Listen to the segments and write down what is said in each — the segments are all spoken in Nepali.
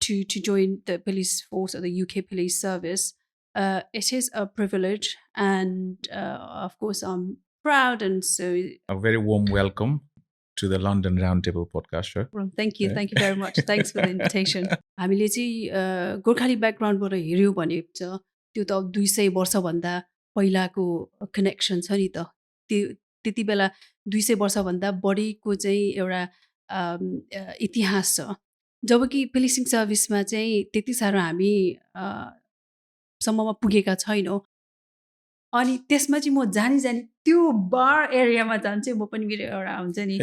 to join the police force or the UK police service. It is a privilege, and of course, I'm proud, and so. A very warm welcome to the London Roundtable podcast show. Well, thank you very much. Thanks for the invitation. हामीले चाहिँ गोर्खाली ब्याकग्राउन्डबाट हेऱ्यौँ भने चाहिँ त्यो त अब 200 वर्षभन्दा पहिलाको कनेक्सन छ नि त त्यो त्यति बेला 200 वर्षभन्दा बढीको चाहिँ एउटा इतिहास छ जबकि पुलिसिङ सर्भिसमा चाहिँ त्यति साह्रो हामी सम्ममा पुगेका छैनौँ अनि त्यसमा चाहिँ म जानी जानी त्यो बार एरियामा जान्छ म पनि मेरो एउटा हुन्छ नि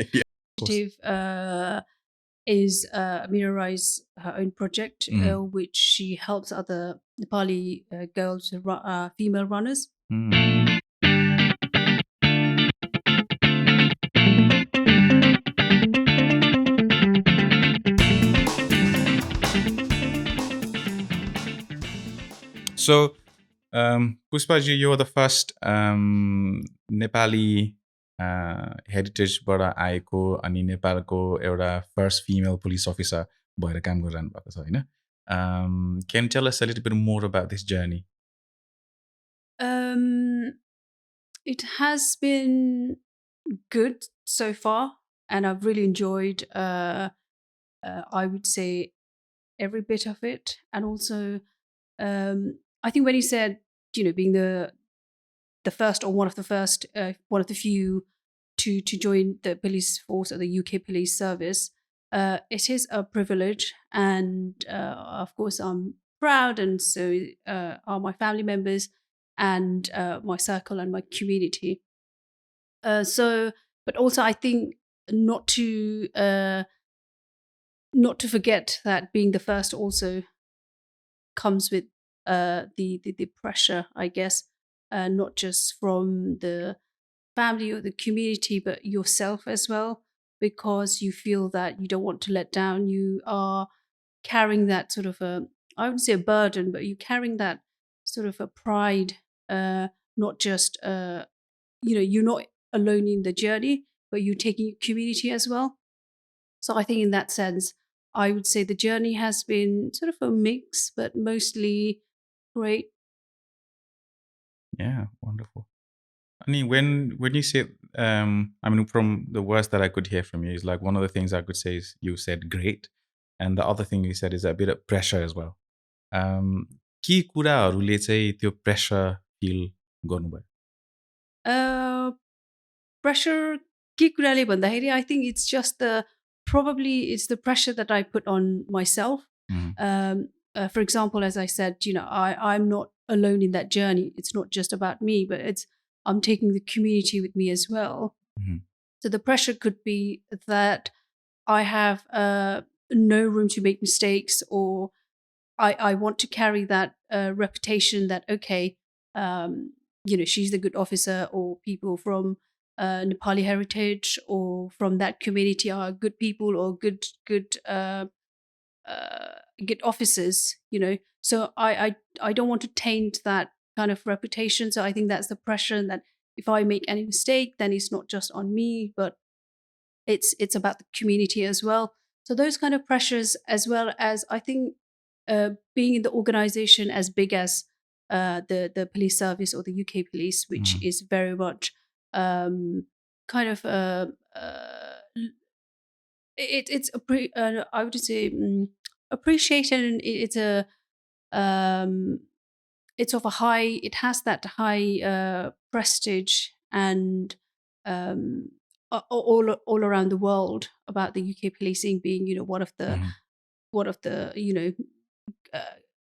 is Mirai's her own project, which she helps other Nepali girls, female runners. So, Pushpaji, you are the first Nepali हेरिटेजबाट आएको अनि नेपालको एउटा फर्स्ट फिमेल पुलिस अफिसर भएर काम गरिरहनु भएको छ होइन Can you tell us a little bit more about this journey? It has been good so far, and I've really enjoyed I would say every bit of it. And also I think when you said, you know, being the first or one of the first, one of the few to join the police force or the UK police service, it is a privilege, and of course I'm proud, and so are my family members and my circle and my community. But also I think not to forget that being the first also comes with the pressure, I guess, not just from the family or the community, but yourself as well, because you feel that you don't want to let down. You are carrying that sort of I wouldn't say a burden, but you're carrying that sort of a pride, not just, you're not alone in the journey, but you're taking your community as well. So I think in that sense, I would say the journey has been sort of a mix, but mostly great. Yeah, wonderful. I mean, when you say, I mean, from the words that I could hear from you, is like one of the things I could say is you said great, and the other thing you said is a bit of pressure as well. के कुराहरूले चाहिँ त्यो प्रेसर फिल गर्नुभयो? Pressure के कुराले भन्दाखेरि I think it's just probably it's the pressure that I put on myself. For example, as I said, you know, I'm not alone in that journey. It's not just about me, but I'm taking the community with me as well. So the pressure could be that I have no room to make mistakes, or I want to carry that reputation that, okay, you know, she's the good officer, or people from Nepali heritage or from that community are good people or good officers, you know. So I don't want to taint that kind of reputation. So I think that's the pressure, and that if I make any mistake, then it's not just on me, but it's about the community as well. So those kind of pressures, as well as I think being in the organization as big as the police service or the UK police, which is very much kind of it's I would say appreciated, and it's of a high, it has that high prestige, and all around the world about the UK policing being, you know, one of the you know,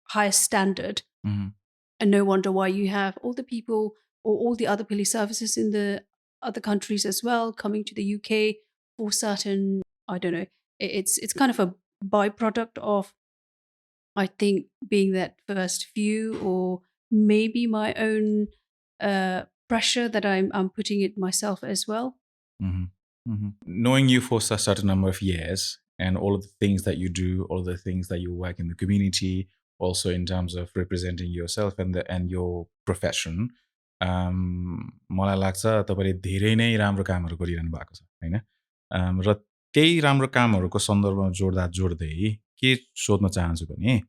highest standard. And no wonder why you have all the people or all the other police services in the other countries as well coming to the UK for certain, I don't know, it's kind of a byproduct of, I think, being that first few, or maybe my own pressure that I'm putting it myself as well. Knowing you for a certain number of years, and all of the things that you do, all of the things that you work in the community, also in terms of representing yourself and your profession, मलाई लाग्छ तपाईले धेरै नै राम्रो कामहरु गरिरहनु भएको छ हैन र त्यही राम्रो कामहरुको सन्दर्भमा जोड्दै के सोध्न चाहन्छु भने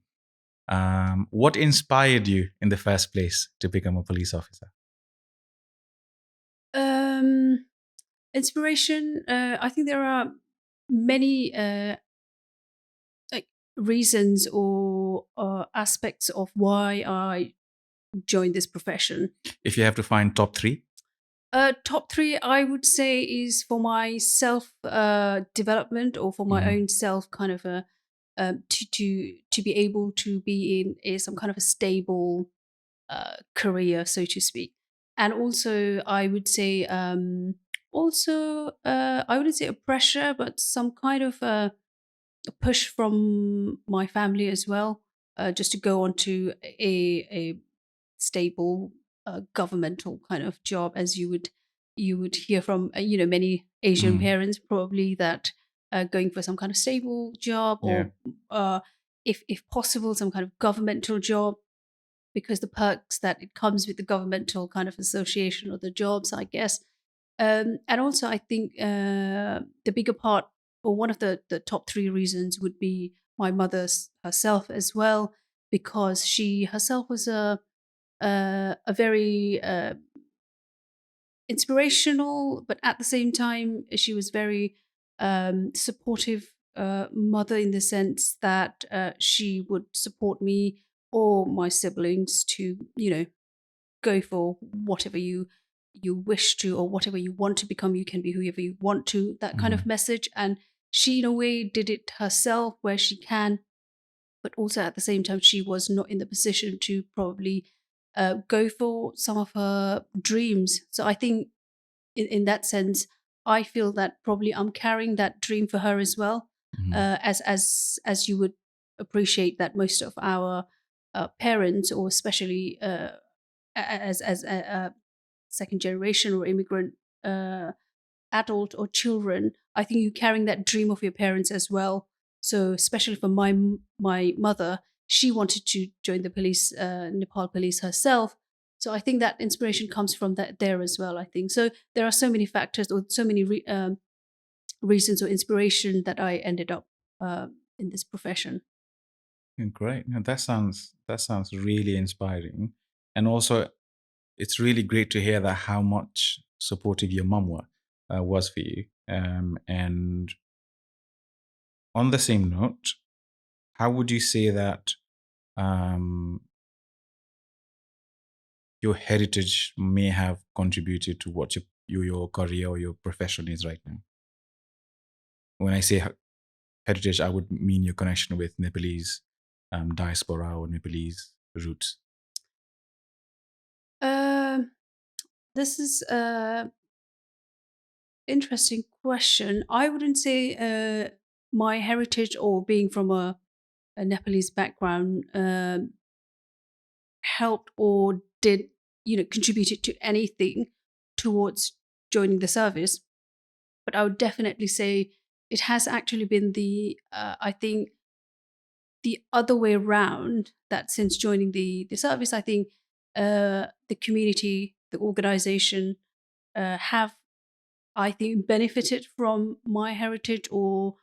what inspired you in the first place to become a police officer? Inspiration. I think there are many like reasons or aspects of why I joined this profession. If you have to find top 3. Top 3, I would say, is for my self development or for my Mhm. own self kind of a to be able to be in some kind of a stable career, so to speak. And also, I would say I wouldn't say a pressure, but some kind of a push from my family as well, just to go on to a stable governmental kind of job, as you would hear from many Asian Mm. parents probably that going for some kind of stable job Yeah. or if possible some kind of governmental job, because the perks that it comes with the governmental kind of association or the jobs, I guess. And also, I think the bigger part, or one of the top 3 reasons, would be my mother's herself as well, because she herself was a very inspirational, but at the same time, she was very supportive mother, in the sense that she would support me or my siblings to, go for whatever you wish to, or whatever you want to become. You can be whoever you want to. That kind Mhm. of message, and she, in a way, did it herself where she can, but also at the same time, she was not in the position to probably go for some of her dreams. So I think in that sense, I feel that probably I'm carrying that dream for her as well. Mhm. As you would appreciate that most of our parents, or especially as a second generation or immigrant uh, adult or children, I think you're carrying that dream of your parents as well. So especially for my mother, she wanted to join the police, Nepal police herself. So I think that inspiration comes from that there as well. I think so. There are so many factors or so many reasons or inspiration that I ended up in this profession. Great. No, that sounds really inspiring, and also it's really great to hear that how much supportive your mum was for you. And on the same note, how would you say that um, your heritage may have contributed to what your career or your profession is right now? When I say heritage, I would mean your connection with Nepalese diaspora or Nepalese roots. Um this is a interesting question. I wouldn't say my heritage or being from a Nepalese background helped or did contributed to anything towards joining the service. But I would definitely say it has actually been the I think the other way around, that since joining the service, I think the community, the organization have, I think, benefited from my heritage or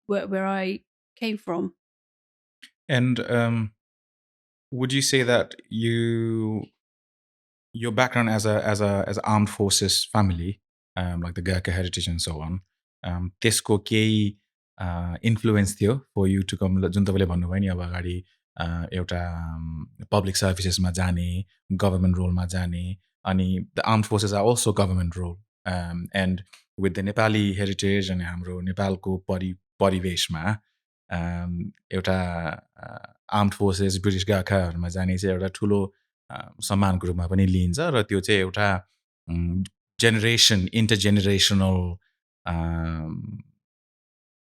where I came from. And would you say that your background as a armed forces family, like the Gurkha heritage and so on, त्यसको केही इन्फ्लुएन्स थियो फर यु टु कम, जुन तपाईँले भन्नुभयो नि अब अगाडि एउटा पब्लिक सर्भिसेसमा जाने, गभर्मेन्ट रोलमा जाने, अनि the armed forces are also government role, and with the Nepali heritage अनि हाम्रो नेपालको परिवेशमा एउटा आर्म्ड फोर्सेस ब्रिटिस गार्खाहरूमा जाने चाहिँ एउटा ठुलो सम्मानको रूपमा पनि लिइन्छ, र त्यो चाहिँ एउटा इन्टरजेनेरेसनल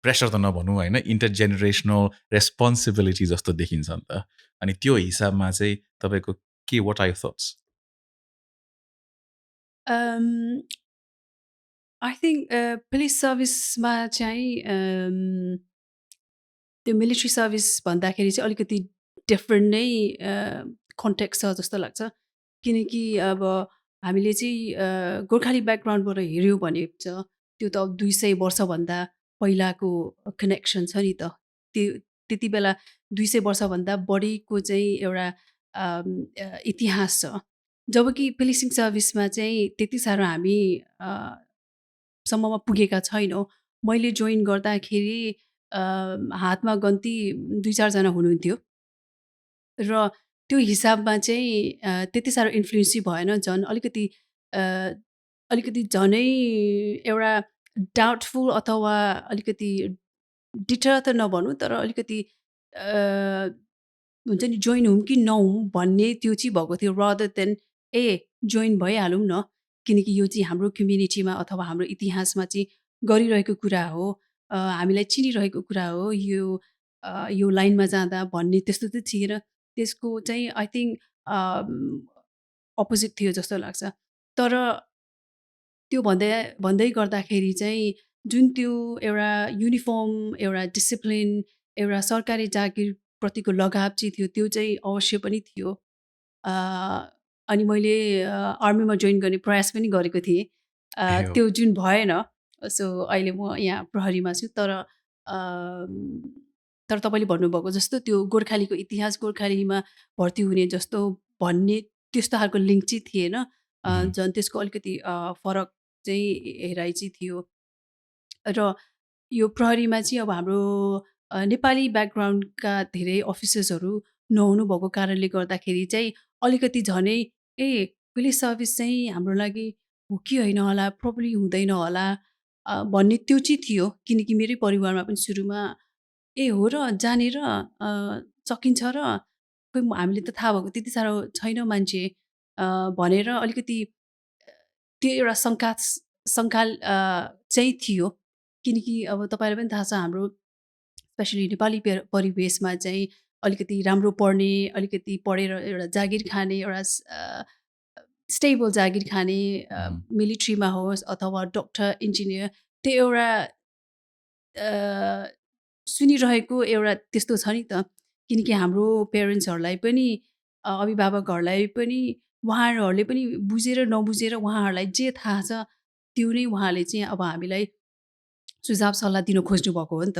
प्रेसर त नभनौँ होइन, इन्टरजेनेरेसनल रेस्पोन्सिबिलिटी जस्तो देखिन्छ नि त। अनि त्यो हिसाबमा चाहिँ तपाईँको के, what are your thoughts? Um, I think police सर्भिसमा चाहिँ त्यो मिलिट्री सर्भिस भन्दाखेरि चाहिँ अलिकति डिफ्रेन्ट नै कन्टेक्स्ट छ जस्तो लाग्छ। किनकि अब हामीले चाहिँ गोर्खाली ब्याकग्राउन्डबाट हेऱ्यौँ भने चाहिँ त्यो त अब 200 वर्षभन्दा पहिलाको कनेक्सन छ नि त। त्यति बेला 200 वर्षभन्दा बढीको चाहिँ एउटा इतिहास छ। जबकि पुलिसिङ सर्भिसमा चाहिँ त्यति साह्रो हामी सम्ममा पुगेका छैनौँ। मैले जोइन गर्दाखेरि हातमा गन्ती 2-4 जना हुनुहुन्थ्यो र त्यो हिसाबमा चाहिँ त्यति साह्रो इन्फ्लुएन्सै भएन। अलिकति झनै एउटा डाउटफुल अथवा अलिकति डिटर त नभनौँ, तर अलिकति हुन्छ नि, जोइन हौँ कि नहौँ भन्ने त्यो चाहिँ भएको थियो, रादर देन जोइन भइहालौँ न, किनकि यो चाहिँ हाम्रो कम्युनिटीमा अथवा हाम्रो इतिहासमा चाहिँ गरिरहेको कुरा हो, हामीलाई चिनिरहेको कुरा हो, यो लाइनमा जाँदा भन्ने त्यस्तो चाहिँ थिएन। त्यसको चाहिँ आई थिङ्क अपोजिट थियो जस्तो लाग्छ। तर त्यो भन्दै गर्दाखेरि चाहिँ जुन त्यो एउटा युनिफर्म, एउटा डिसिप्लिन, एउटा सरकारी जागिरप्रतिको लगाव चाहिँ थियो, त्यो चाहिँ अवश्य पनि थियो। अनि मैले आर्मीमा जोइन गर्ने प्रयास पनि गरेको थिएँ। त्यो जुन भएन, सो अहिले म यहाँ प्रहरीमा छु। तर तपाईँले भन्नुभएको जस्तो त्यो गोर्खालीको इतिहास, गोर्खालीमा भर्ती हुने जस्तो भन्ने त्यस्तो खालको लिङ्क चाहिँ थिएन। झन् त्यसको अलिकति फरक चाहिँ हेराइ चाहिँ थियो। र यो प्रहरीमा चाहिँ अब हाम्रो नेपाली ब्याकग्राउन्डका धेरै अफिसर्सहरू नहुनु भएको कारणले गर्दाखेरि चाहिँ अलिकति झनै पुलिस सर्भिस चाहिँ हाम्रो लागि हो कि होइन होला, प्रोब्ली हुँदैन होला भन्ने त्यो चाहिँ थियो। किनकि मेरै परिवारमा पनि सुरुमा हो र जानेर सकिन्छ र खोइ हामीले त थाहा भएको त्यति साह्रो छैन मान्छे भनेर अलिकति त्यो एउटा शङ्का चाहिँ थियो। किनकि अब तपाईँलाई पनि थाहा छ, हाम्रो स्पेसली नेपाली परिवेशमा चाहिँ अलिकति राम्रो पढ्ने, अलिकति पढेर एउटा जागिर खाने, एउटा स्टेबल जागिर खाने, मिलिट्रीमा होस् अथवा डक्टर, इन्जिनियर, त्यो एउटा सुनिरहेको एउटा त्यस्तो छ नि त। किनकि हाम्रो पेरेन्ट्सहरूलाई पनि, अभिभावकहरूलाई पनि, उहाँहरूले पनि बुझेर नबुझेर उहाँहरूलाई जे थाहा छ त्यो नै उहाँले चाहिँ अब हामीलाई सुझाव सल्लाह दिन खोज्नु भएको हो नि त।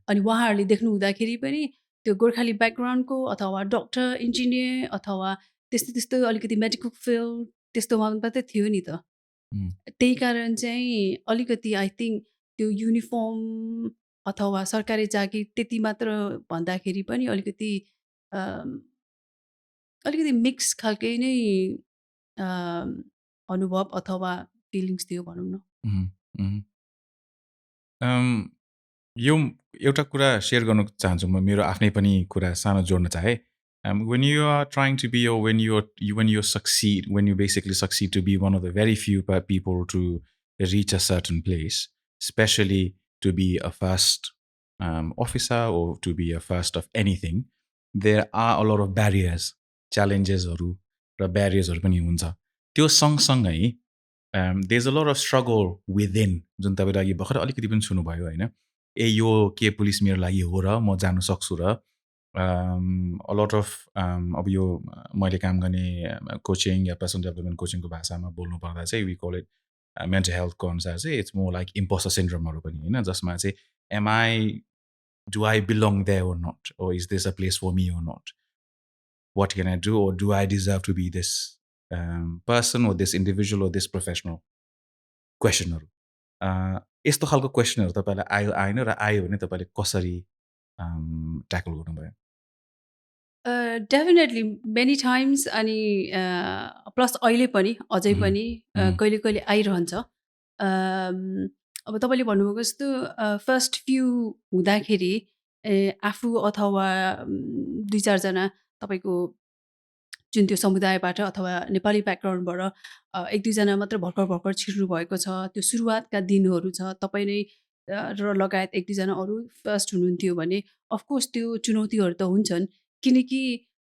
अनि उहाँहरूले देख्नु हुँदाखेरि पनि त्यो गोर्खाली ब्याकग्राउन्डको अथवा डक्टर, इन्जिनियर अथवा त्यस्तो अलिकति मेडिकल फिल्ड त्यस्तोमा मात्रै थियो नि त। त्यही कारण चाहिँ अलिकति आई थिङ्क त्यो युनिफर्म अथवा सरकारी जागिर त्यति मात्र भन्दाखेरि पनि अलिकति मिक्स खालकै नै अनुभव अथवा फिलिङ्स थियो भनौँ न। यो एउटा कुरा सेयर गर्न चाहन्छु म, मेरो आफ्नै पनि कुरा सानो जोड्न चाहे। when you are trying to be, or when you succeed, when you basically succeed to be one of the very few people to reach a certain place, especially to be a first officer or to be a first of anything, there are a lot of barriers, challenges र barriers पनि हुन्छ। त्यो सँगसँगै there's a lot of struggle within, जुन तपाईँले अघि भर्खर अलिकति पनि सुन्नुभयो होइन, यो के पुलिस मेरो लागि हो र म जानु सक्छु र a lot of अब यो मैले काम गर्ने कोचिङ या पर्सनल डेभलपमेन्ट कोचिङको भाषामा बोल्नु पर्दा चाहिँ वी कल इट मेन्टल हेल्थको अनुसार चाहिँ इट्स मोर लाइक इम्पोस्टर सिन्ड्रोमहरू पनि होइन, जसमा चाहिँ do I belong there or not, or is this a place for me or not, what can I do, or do I deserve to be this person or this individual or this professional, क्वेसनहरू। यस्तो खालको क्वेसनहरू तपाईँलाई आएन र आयो भने तपाईँले कसरी ट्याकल गर्नुभयो? Definitely many times. अनि प्लस अहिले पनि अझै पनि कहिले कहिले आइरहन्छ। अब तपाईँले भन्नुभएको जस्तो फर्स्ट फ्यु हुँदाखेरि आफू अथवा 2-4 जना तपाईँको जुन त्यो समुदायबाट अथवा नेपाली ब्याकग्राउन्डबाट 1-2 जना मात्र भर्खर छिर्नु भएको छ, त्यो सुरुवातका दिनहरू छ, तपाईँ नै र लगायत 1-2 जना अरू फर्स्ट हुनुहुन्थ्यो भने अफकोर्स त्यो चुनौतीहरू त हुन्छन्। किनकि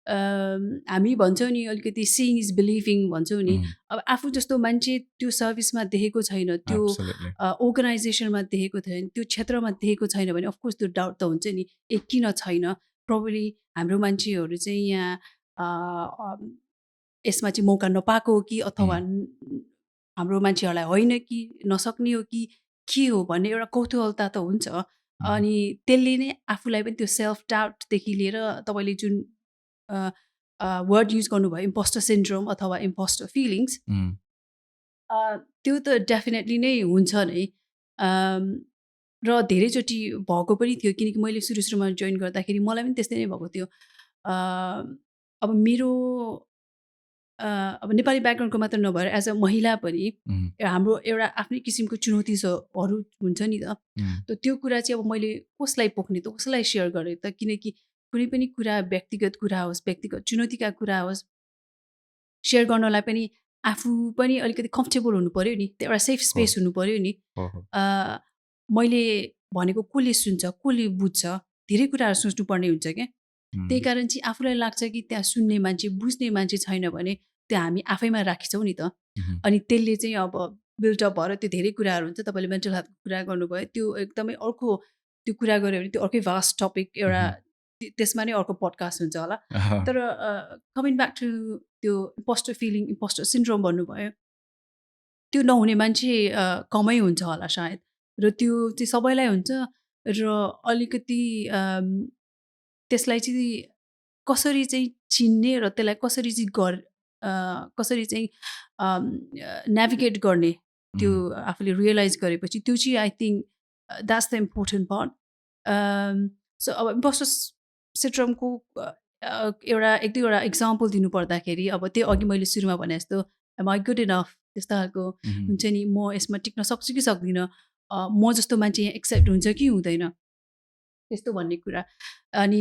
हामी भन्छौँ नि अलिकति सिइङ इज बिलिभिङ भन्छौँ नि। अब आफू जस्तो मान्छे त्यो सर्भिसमा देखेको छैन, त्यो अर्गनाइजेसनमा देखेको छैन, त्यो क्षेत्रमा देखेको छैन भने अफकोर्स त्यो डाउट त हुन्छ नि, किन छैन, प्रोबेबली हाम्रो मान्छेहरू चाहिँ यहाँ यसमा चाहिँ मौका नपाएको हो कि, अथवा हाम्रो मान्छेहरूलाई होइन कि, नसक्ने हो कि के हो भन्ने एउटा कौतूहलता त हुन्छ। अनि त्यसले नै आफूलाई पनि त्यो सेल्फ डाउटदेखि लिएर तपाईँले जुन वर्ड युज गर्नुभयो इम्पोस्टर सिन्ड्रोम अथवा इम्पोस्टर फिलिङ्स त्यो त डेफिनेटली नै हुन्छ नै र धेरैचोटि भएको पनि थियो किनकि मैले सुरुमा जोइन गर्दाखेरि मलाई पनि त्यस्तै नै भएको थियो अब मेरो अब नेपाली ब्याकग्राउन्डको मात्र नभएर एज अ महिला पनि हाम्रो एउटा आफ्नै किसिमको चुनौतीहरू हुन्छ नि त त्यो कुरा चाहिँ अब मैले कसलाई पोख्ने त कसलाई सेयर गरेँ त किनकि कुनै पनि कुरा व्यक्तिगत कुरा होस् व्यक्तिगत चुनौतीका कुरा होस् सेयर गर्नलाई पनि आफू पनि अलिकति कम्फर्टेबल हुनु पऱ्यो नि त्यो एउटा सेफ स्पेस हुनु पऱ्यो नि मैले भनेको कसले सुन्छ कसले बुझ्छ धेरै कुराहरू सोच्नुपर्ने हुन्छ क्या त्यही कारण चाहिँ आफूलाई लाग्छ कि त्यहाँ सुन्ने मान्छे बुझ्ने मान्छे छैन भने त्यो हामी आफैमा राखिन्छौँ नि त अनि त्यसले चाहिँ अब बिल्डअप भएर त्यो धेरै कुराहरू हुन्छ तपाईँले मेन्टल हेल्थको कुरा गर्नुभयो त्यो एकदमै अर्को त्यो कुरा गऱ्यो भने त्यो अर्कै भास्ट टपिक एउटा त्यसमा नै अर्को पडकास्ट हुन्छ होला तर कमिङ ब्याक टु त्यो इम्पोस्टर फिलिङ इम्पोस्टर सिन्ड्रोम भन्नुभयो त्यो नहुने मान्छे कमै हुन्छ होला सायद र त्यो चाहिँ सबैलाई हुन्छ र अलिकति त्यसलाई चाहिँ कसरी चाहिँ चिन्ने र त्यसलाई कसरी चाहिँ कसरी चाहिँ नेभिगेट गर्ने त्यो आफूले रियलाइज गरेपछि त्यो चाहिँ I think that's the important part so अब इम्पोस्टर सिन्ड्रोमको एउटा एक दुईवटा इक्जाम्पल दिनु पर्दाखेरि अब त्यो अघि मैले सुरुमा भने जस्तो एम आई गुड इनफ त्यस्तो खालको हुन्छ नि म यसमा टिक्न सक्छु कि सक्दिनँ म जस्तो मान्छे यहाँ एक्सेप्ट हुन्छ कि हुँदैन त्यस्तो भन्ने कुरा अनि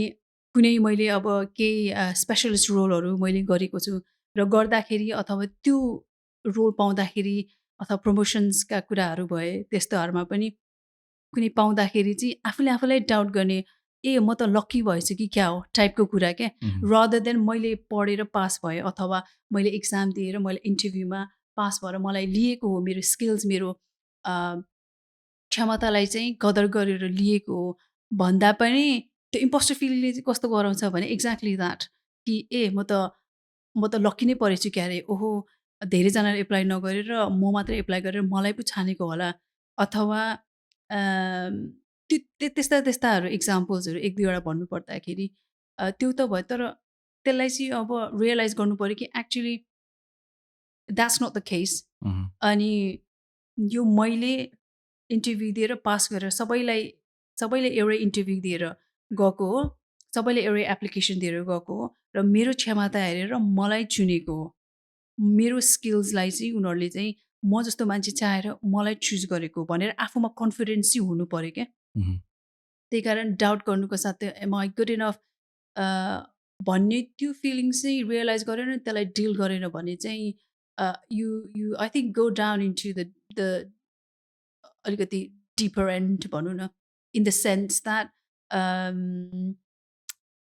कुनै मैले अब केही स्पेसलिस्ट रोलहरू मैले गरेको छु र गर्दाखेरि अथवा त्यो रोल पाउँदाखेरि अथवा प्रमोसन्सका कुराहरू भए त्यस्तोहरूमा पनि कुनै पाउँदाखेरि चाहिँ आफूले आफूलाई डाउट गर्ने ए म त लक्की भएछु कि क्या हो टाइपको कुरा क्या रदर देन मैले पढेर पास भएँ अथवा मैले इक्जाम दिएर मैले इन्टरभ्यूमा पास भएर मलाई लिएको हो मेरो स्किल्स मेरो क्षमतालाई चाहिँ कदर गरेर लिएको हो भन्दा पनि त्यो इम्पोस्टर फिलिङले चाहिँ कस्तो गराउँछ भने एक्ज्याक्टली द्याट कि ए म त लक्की नै परेछु क्यारे ओहो धेरैजनाले एप्लाई नगरेर म मात्रै एप्लाई गरेर मलाई पो छानेको होला अथवा त्यस्ताहरू इक्जाम्पल्सहरू एक दुईवटा भन्नुपर्दाखेरि त्यो त भयो तर त्यसलाई चाहिँ अब रियलाइज गर्नु पऱ्यो कि actually that's not the case अनि यो मैले इन्टरभ्यू दिएर पास गरेर सबैले एउटै इन्टरभ्यू दिएर गएको हो सबैले एउटै एप्लिकेसन दिएर गएको हो र मेरो क्षमता हेरेर मलाई चुनेको हो मेरो स्किल्सलाई चाहिँ उनीहरूले चाहिँ म जस्तो मान्छे चाहेर मलाई चुज गरेको भनेर आफूमा कन्फिडेन्स चाहिँ हुनु पऱ्यो क्या त्यही कारण डाउट गर्नुको साथै एम आई गुड इनफ भन्ने त्यो फिलिङ्स चाहिँ रियलाइज गरेर त्यसलाई डिल गरेन भने चाहिँ you I think go down into the अलिकति डिपर एन्ड भनौँ न in the sense that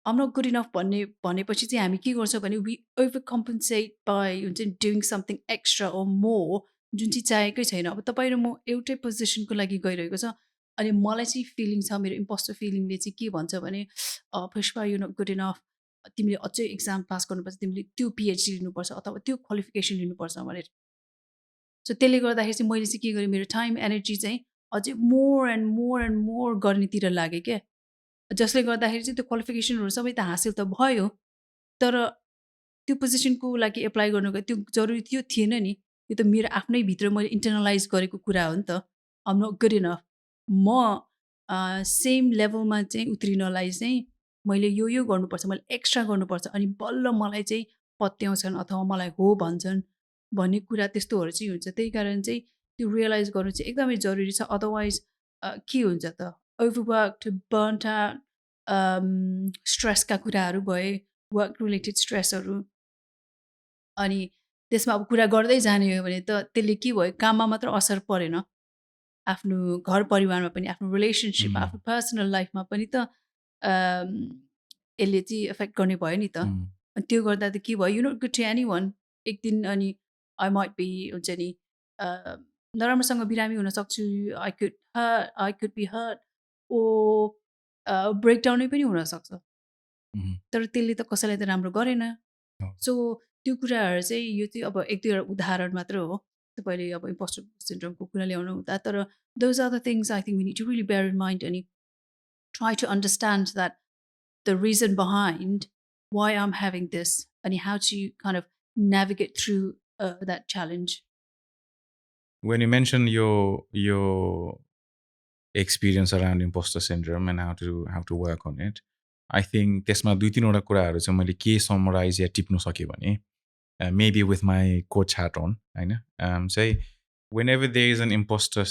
am not good enough भनेपछि चाहिँ हामी के गर्छौँ भने वी ओभर कम्पन्सेट बाई हुन्छ नि डुइङ समथिङ एक्स्ट्रा ओ मोर जुन चाहिँ चाहेकै छैन अब तपाईँ र म एउटै पोजिसनको लागि गइरहेको छ अनि मलाई चाहिँ फिलिङ छ मेरो इम्पोस्टर फिलिङले चाहिँ के भन्छ भने Pushpa you not good enough तिमीले अझै एक्जाम पास गर्नुपर्छ तिमीले त्यो पिएचडी लिनुपर्छ अथवा त्यो क्वालिफिकेसन लिनुपर्छ भनेर सो त्यसले गर्दाखेरि चाहिँ मैले चाहिँ के गरेँ मेरो टाइम एनर्जी चाहिँ अझै मोर एन्ड मोर गर्नेतिर लागेँ क्या जसले गर्दाखेरि चाहिँ त्यो क्वालिफिकेसनहरू सबै त हासिल त भयो तर त्यो पोजिसनको लागि एप्लाई गर्नुको त्यो जरुरी थियो थिएन नि यो त मेरो आफ्नै भित्र मैले इन्टरनलाइज गरेको कुरा हो नि त आम नट गुड इनफ म सेम लेभलमा चाहिँ उत्रिनलाई चाहिँ मैले यो गर्नुपर्छ मैले एक्स्ट्रा गर्नुपर्छ अनि बल्ल मलाई चाहिँ पत्याउँछन् अथवा मलाई हो भन्छन् भन्ने कुरा त्यस्तोहरू चाहिँ हुन्छ त्यही कारण चाहिँ त्यो रियलाइज गर्नु चाहिँ एकदमै जरुरी छ अदरवाइज के हुन्छ त ओभरवर्क बर्न्ट आउट स्ट्रेसका कुराहरू भए वर्क रिलेटेड स्ट्रेसहरू अनि त्यसमा अब कुरा गर्दै जाने हो भने त त्यसले के भयो काममा मात्र असर परेन आफ्नो घर परिवारमा पनि आफ्नो रिलेसनसिपमा आफ्नो पर्सनल लाइफमा पनि त यसले चाहिँ एफेक्ट गर्ने भयो नि त अनि त्यो गर्दा त के भयो you not good to any one एक दिन अनि आई माइट बी हुन्छ नि नराम्रोसँग बिरामी हुनसक्छु आई कुड बी हर्ट ओ ब्रेकडाउनै पनि हुनसक्छ तर त्यसले त कसैलाई त राम्रो गरेन सो त्यो कुराहरू चाहिँ यो चाहिँ अब एक दुईवटा उदाहरण मात्र हो तपाईँले अब इम्पोस्टर सिन्ड्रोमको कुरा ल्याउनु हुँदा तर those are the things I think we need to really bear in mind अनि try to understand that the reason behind why I'm having this and how to kind of navigate through that challenge. When you mention your experience around imposter syndrome and how to work on it, I think त्यसमा 2-3 कुराहरू चाहिँ मैले के समराइज या टिप्नु सके भने maybe with my coach hat on, होइन, say whenever there is an imposter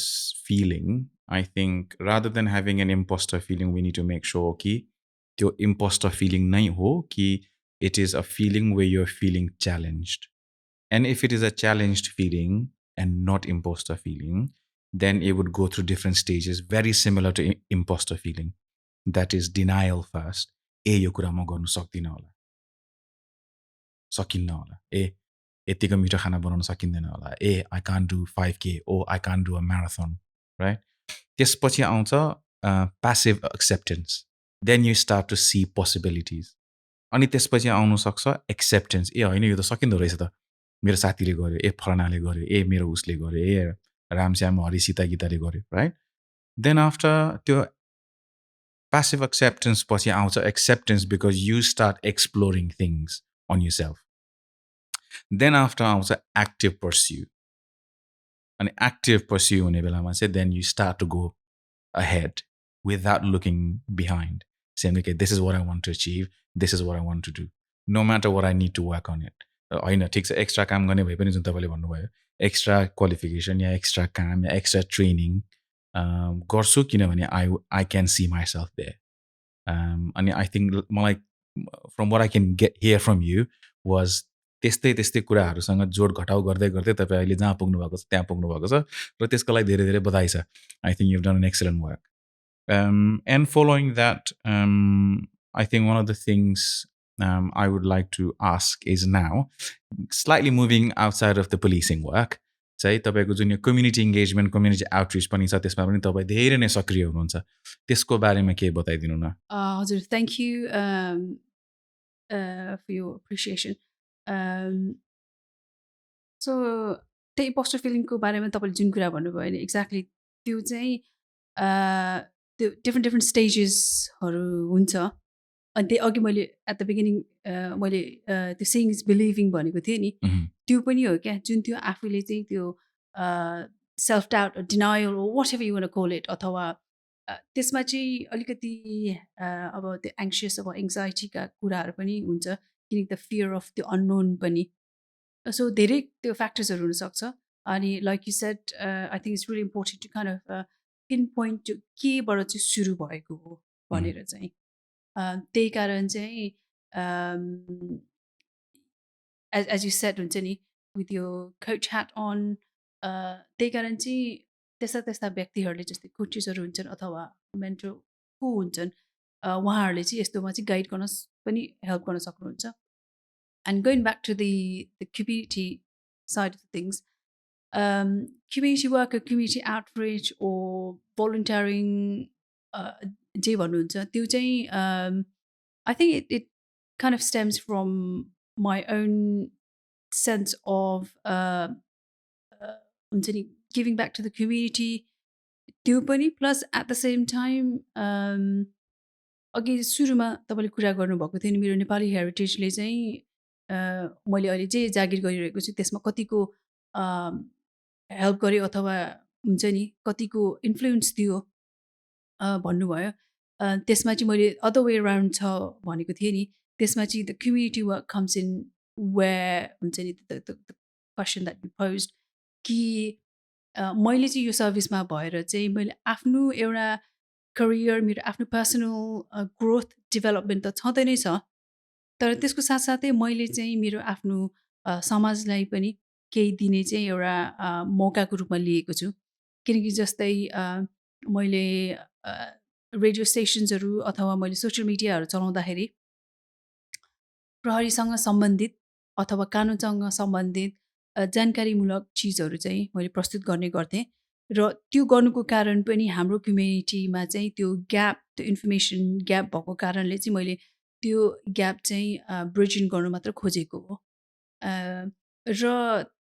feeling, I think rather than having an imposter feeling, we need to make sure कि त्यो imposter feeling नै हो कि it is a feeling where you're feeling challenged. And if it is a challenged feeling and not imposter feeling, then it would go through different stages, very similar to imposter feeling. That is denial first. यो कुरा म गर्नु सक्दिनँ होला, सकिन्न होला, यतिको मिठो खाना बनाउन सकिँदैन होला, I can't do 5K, I can't do a marathon, right? त्यसपछि आउँछ passive acceptance. Then you start to see possibilities. अनि त्यसपछि आउनु सक्छ acceptance. होइन यो त सकिँदो रहेछ त, मेरो साथीले गर्यो, फलानाले गर्यो, मेरो उसले गर्यो, रामश्याम हरि सीता गीताले गर्यो, right? Then after त्यो passive acceptance पछि आउँछ acceptance, because you start exploring things on yourself. Then after आउँछ active pursue. And active pursue हुने बेलामा चाहिँ then you start to go ahead without looking behind, saying, okay, this is what I want to achieve, this is what I want to do, no matter what I need to work on it. होइन ठिक छ, एक्स्ट्रा काम गर्ने भए पनि जुन तपाईँले भन्नुभयो, एक्स्ट्रा क्वालिफिकेसन या एक्स्ट्रा काम या एक्स्ट्रा ट्रेनिङ गर्छु, किनभने I can see myself there. अनि आई थिङ्क मलाई from what I can hear from you was त्यस्तै कुराहरूसँग जोड घटाउ गर्दै गर्दै तपाईँ अहिले जहाँ पुग्नु भएको छ त्यहाँ पुग्नु भएको छ, र त्यसको लागि धेरै धेरै बधाई छ. I think you've done an excellent work. And following that, I think one of the things I would like to ask is now, slightly moving outside of the policing work, चाहिँ तपाईँको जुन यो कम्युनिटी इङ्गेजमेन्ट, कम्युनिटी आउटरिच पनि छ, त्यसमा पनि तपाईँ धेरै नै सक्रिय हुनुहुन्छ. त्यसको बारेमा के बताइदिनु न? हजुर, thank you for your appreciation. So त्यो इम्पोस्टर फिलिङको बारेमा तपाईँले जुन कुरा भन्नुभयो नि, एक्ज्याक्टली त्यो चाहिँ त्यो डिफ्रेन्ट स्टेजेसहरू हुन्छ. अनि त्यही अघि मैले एट द बिगिनिङ मैले त्यो सेइङ इज बिलिभिङ भनेको थिएँ नि, त्यो पनि हो क्या, जुन त्यो आफूले चाहिँ त्यो self doubt, denial, whatever you want call it, अथवा त्यसमा चाहिँ अलिकति अब त्यो एङ्सियस अब एङ्जाइटीका कुराहरू पनि हुन्छ, किनकि द फियर अफ त्यो अननोन पनि. सो धेरै त्यो फ्याक्टर्सहरू हुनसक्छ. अनि like you said, I think it's really important to kind of pin point त्यो केबाट चाहिँ सुरु भएको हो भनेर चाहिँ. त्यही कारण चाहिँ एज यु सेड हुन्छ नि, विथ यो कोच ह्याट अन, त्यही कारण चाहिँ त्यस्ता व्यक्तिहरूले, जस्तै कोचेसहरू हुन्छन् अथवा मेन्टर को हुन्छन्, उहाँहरूले चाहिँ यस्तोमा चाहिँ गाइड गर्न पनि हेल्प गर्न सक्नुहुन्छ. And going back to the community side of things, community work or community outreach or volunteering, जे भन्नुहुन्छ त्यो चाहिँ I think it kind of stems from my own sense of हुन्छ नि, giving back to the community, त्यो पनि, plus at the same time अघि सुरुमा तपाईँले कुरा गर्नुभएको थियो नि, मेरो नेपाली हेरिटेजले चाहिँ मैले अहिले जे जागिर गरिरहेको छु त्यसमा कतिको हेल्प गर्यो अथवा हुन्छ नि कतिको इन्फ्लुएन्स दियो भन्नुभयो. त्यसमा चाहिँ मैले अदर वे अराउन्ड छ भनेको थिएँ नि, त्यसमा चाहिँ the community work comes in where हुन्छ नि the question that you posed, कि मैले चाहिँ यो सर्भिसमा भएर चाहिँ मैले आफ्नो एउटा करियर, मेरो आफ्नो पर्सनल ग्रोथ डेभलपमेन्ट त छँदै नै छ, तर त्यसको साथसाथै मैले चाहिँ मेरो आफ्नो समाजलाई पनि केही दिने चाहिँ एउटा मौकाको रूपमा लिएको छु. किनकि जस्तै मैले रेडियो स्टेसन्सहरू अथवा मैले सोसियल मिडियाहरू चलाउँदाखेरि प्रहरीसँग सम्बन्धित अथवा कानुनसँग सम्बन्धित जानकारीमूलक चिजहरू चाहिँ मैले प्रस्तुत गर्ने गर्थेँ. र त्यो गर्नुको कारण पनि हाम्रो कम्युनिटीमा चाहिँ त्यो ग्याप, त्यो इन्फर्मेसन ग्याप भएको कारणले चाहिँ मैले त्यो ग्याप चाहिँ ब्रिजिङ गर्नु मात्र खोजेको हो. र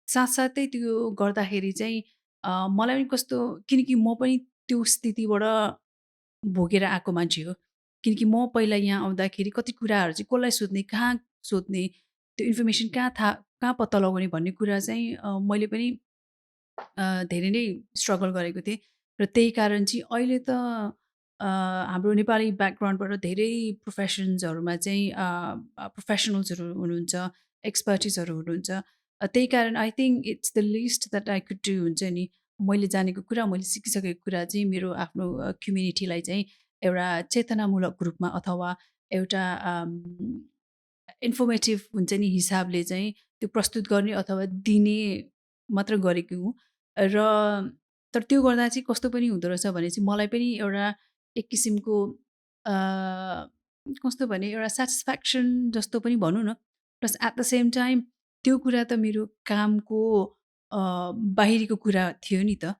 साथसाथै त्यो गर्दाखेरि चाहिँ मलाई पनि कस्तो, किनकि म पनि त्यो स्थितिबाट भोगेर आएको मान्छे हो। किनकि म पहिला यहाँ आउँदाखेरि कति कुराहरू चाहिँ कसलाई सोध्ने, कहाँ सोध्ने, त्यो इन्फर्मेसन कहाँ पत्ता लगाउने भन्ने कुरा चाहिँ मैले पनि धेरै नै स्ट्रगल गरेको थिएँ र त्यही कारण चाहिँ अहिले त हाम्रो नेपाली ब्याकग्राउन्डबाट धेरै प्रोफेसन्सहरूमा चाहिँ प्रोफेसनल्सहरू हुनुहुन्छ, एक्सपर्टिजहरू हुनुहुन्छ। त्यही कारण I think it's the list that I could do हुन्छ नि। मैले जानेको कुरा, मैले सिकिसकेको कुरा चाहिँ मेरो आफ्नो कम्युनिटीलाई चाहिँ एउटा चेतनामूलक रूपमा अथवा एउटा इन्फर्मेटिभ हुन्छ नि हिसाबले चाहिँ त्यो प्रस्तुत गर्ने अथवा दिने मात्र गरेको हुँ। र तर त्यो गर्दा चाहिँ कस्तो पनि हुँदो रहेछ भने चाहिँ मलाई पनि एउटा एक किसिमको कस्तो भने एउटा सेटिस्फ्याक्सन जस्तो पनि भनौँ न। Plus at the same time त्यो कुरा त मेरो कामको बाहिरीको कुरा थियो नि त।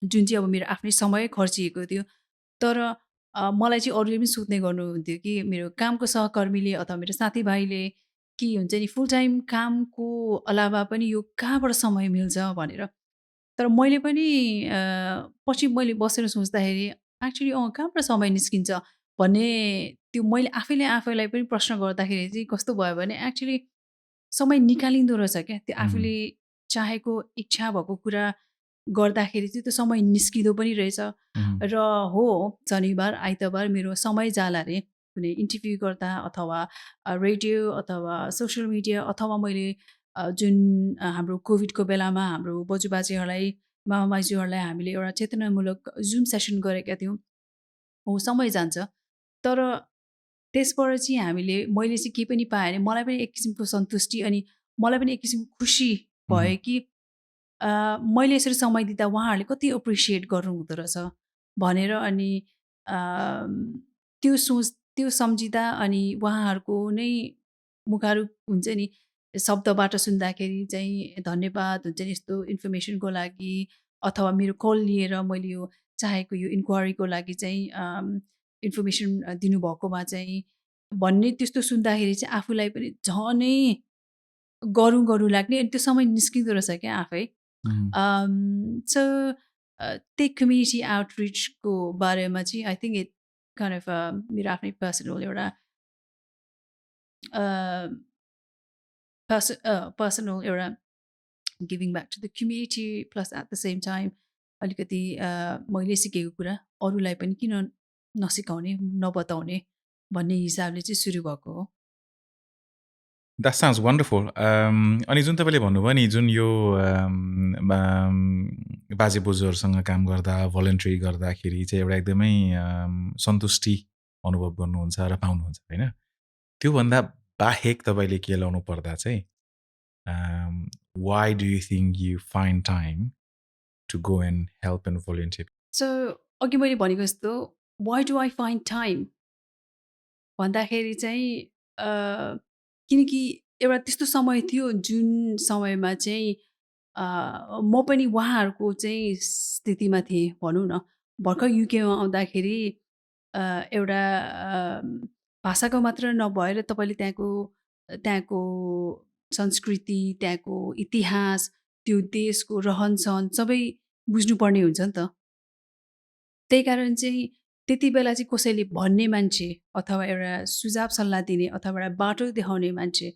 जुन चाहिँ अब मेरो आफ्नै समय खर्चिएको थियो। तर मलाई चाहिँ अरूले पनि सोध्ने गर्नुहुन्थ्यो कि मेरो कामको सहकर्मीले अथवा मेरो साथीभाइले कि हुन्छ नि फुल टाइम कामको अलावा पनि यो कहाँबाट समय मिल्छ भनेर। तर मैले पनि पछि मैले बसेर सोच्दाखेरि एक्चुअली कहाँबाट समय निस्किन्छ भन्ने त्यो मैले आफैले आफैलाई पनि प्रश्न गर्दाखेरि चाहिँ कस्तो भयो भने एक्चुअली समय निकालिँदो रहेछ क्या। त्यो आफूले चाहेको इच्छा भएको कुरा गर्दाखेरि चाहिँ त्यो समय निस्किँदो पनि रहेछ। र हो शनिबार आइतबार मेरो समय जाला रे कुनै इन्टरभ्यू गर्दा अथवा रेडियो अथवा सोसियल मिडिया अथवा मैले जुन हाम्रो कोभिडको बेलामा हाम्रो बजुबाजेहरूलाई मामा माइजूहरूलाई हामीले एउटा चेतनामूलक जुम सेसन गरेका थियौँ। हो समय जान्छ। तर त्यसबाट चाहिँ मैले चाहिँ के पनि पाएँ भने मलाई पनि एक किसिमको सन्तुष्टि अनि मलाई पनि एक किसिमको खुसी भयो कि मैले यसरी समय दिँदा उहाँहरूले कति एप्रिसिएट गर्नुहुँदो रहेछ भनेर अनि त्यो सम्झिँदा अनि उहाँहरूको नै मुखारु हुन्छ नि शब्दबाट सुन्दाखेरि चाहिँ धन्यवाद हुन्छ नि यस्तो इन्फर्मेसनको लागि अथवा मेरो कल लिएर मैले यो चाहेको यो इन्क्वायरीको लागि चाहिँ इन्फर्मेसन दिनुभएकोमा चाहिँ भन्ने त्यस्तो सुन्दाखेरि चाहिँ आफूलाई पनि झनै गरौँ लाग्ने अनि त्यो समय निस्किँदो रहेछ क्या आफै। सो त्यही कम्युनिटी आउटरिचको बारेमा चाहिँ I think it kind of मेरो आफ्नै पर्सनल एउटा पर्सनल एउटा giving back to the community plus at the same time अलिकति मैले सिकेको कुरा अरूलाई पनि किन नसिकाउने नबताउने भन्ने हिसाबले चाहिँ सुरु भएको हो। That sounds wonderful. अनि जुन तपाईँले भन्नुभयो नि जुन यो बाजे बोजूहरूसँग काम गर्दा भलन्टरी गर्दाखेरि चाहिँ एउटा एकदमै सन्तुष्टि अनुभव गर्नुहुन्छ र पाउनुहुन्छ होइन। त्योभन्दा बाहेक तपाईँले के लाउनु पर्दा चाहिँ why do you think you find time to go and help and volunteer? So अघि मैले भनेको जस्तो why do I find time भन्दाखेरि चाहिँ किनकि एउटा त्यस्तो समय थियो जुन समयमा चाहिँ म पनि उहाँहरूको चाहिँ स्थितिमा थिएँ भनौँ न। भर्खर युकेमा आउँदाखेरि एउटा भाषाको मात्र नभएर तपाईँले त्यहाँको संस्कृति, त्यहाँको इतिहास, त्यो देशको रहनसहन सबै बुझ्नुपर्ने हुन्छ नि त। त्यही कारण चाहिँ त्यति बेला चाहिँ कसैले भन्ने मान्छे अथवा एउटा सुझाव सल्लाह दिने अथवा एउटा बाटो देखाउने मान्छे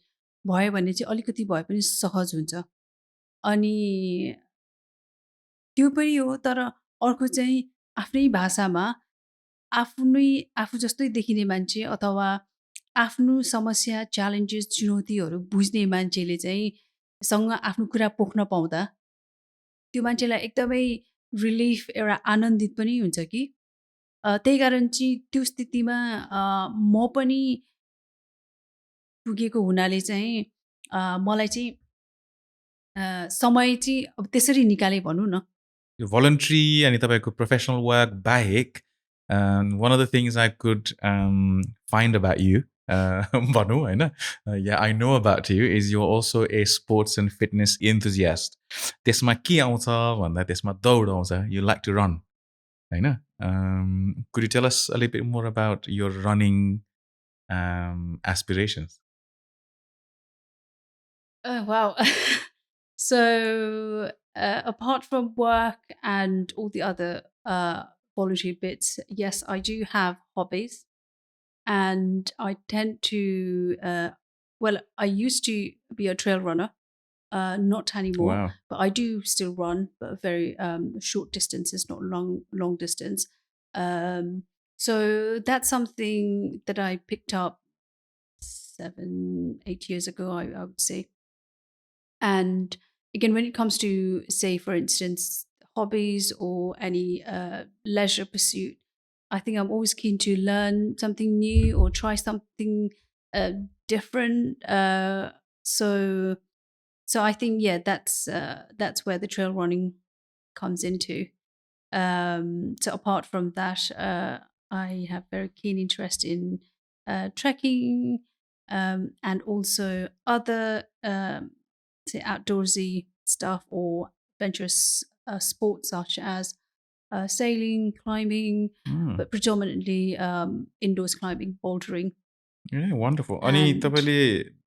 भयो भने चाहिँ अलिकति भए पनि सहज हुन्छ। अनि त्यो पनि हो तर अर्को चाहिँ आफ्नै भाषामा आफू जस्तै देखिने मान्छे अथवा आफ्नो समस्या, च्यालेन्जेस, चुनौतीहरू बुझ्ने मान्छेले चाहिँ सँग आफ्नो कुरा पोख्न पाउँदा त्यो मान्छेलाई एकदमै रिलिफ एउटा आनन्दित पनि हुन्छ कि त्यही कारण चाहिँ त्यो स्थितिमा म पनि पुगेको हुनाले चाहिँ मलाई चाहिँ समय चाहिँ अब त्यसरी निकाले भनौँ न। Voluntary अनि तपाईँको professional work बाहेक one of the things I could find about you भनौँ होइन, yeah, I know about you is you're also a sports and fitness enthusiast. त्यसमा के आउँछ भन्दा त्यसमा दौड आउँछ. You like to run होइन. Could you tell us a little bit more about your running aspirations? Wow. So apart from work and all the other voluntary bits, yes, I do have hobbies, and I tend to. Well, I used to be a trail runner, not anymore, Wow. but I do still run, but very short distances, not long distance. Um, so that's something that I picked up 7, 8 years ago, I would say. And again, when it comes to, say, for instance, hobbies or any leisure pursuit, I think I'm always keen to learn something new or try something uh, different. So, so I think that's where the trail running comes into. So apart from that, I have very keen interest in trekking and also other say outdoorsy stuff or adventurous sports such as sailing, climbing, Mm. but predominantly indoors climbing, bouldering, A wonderful अनि and तपाईँले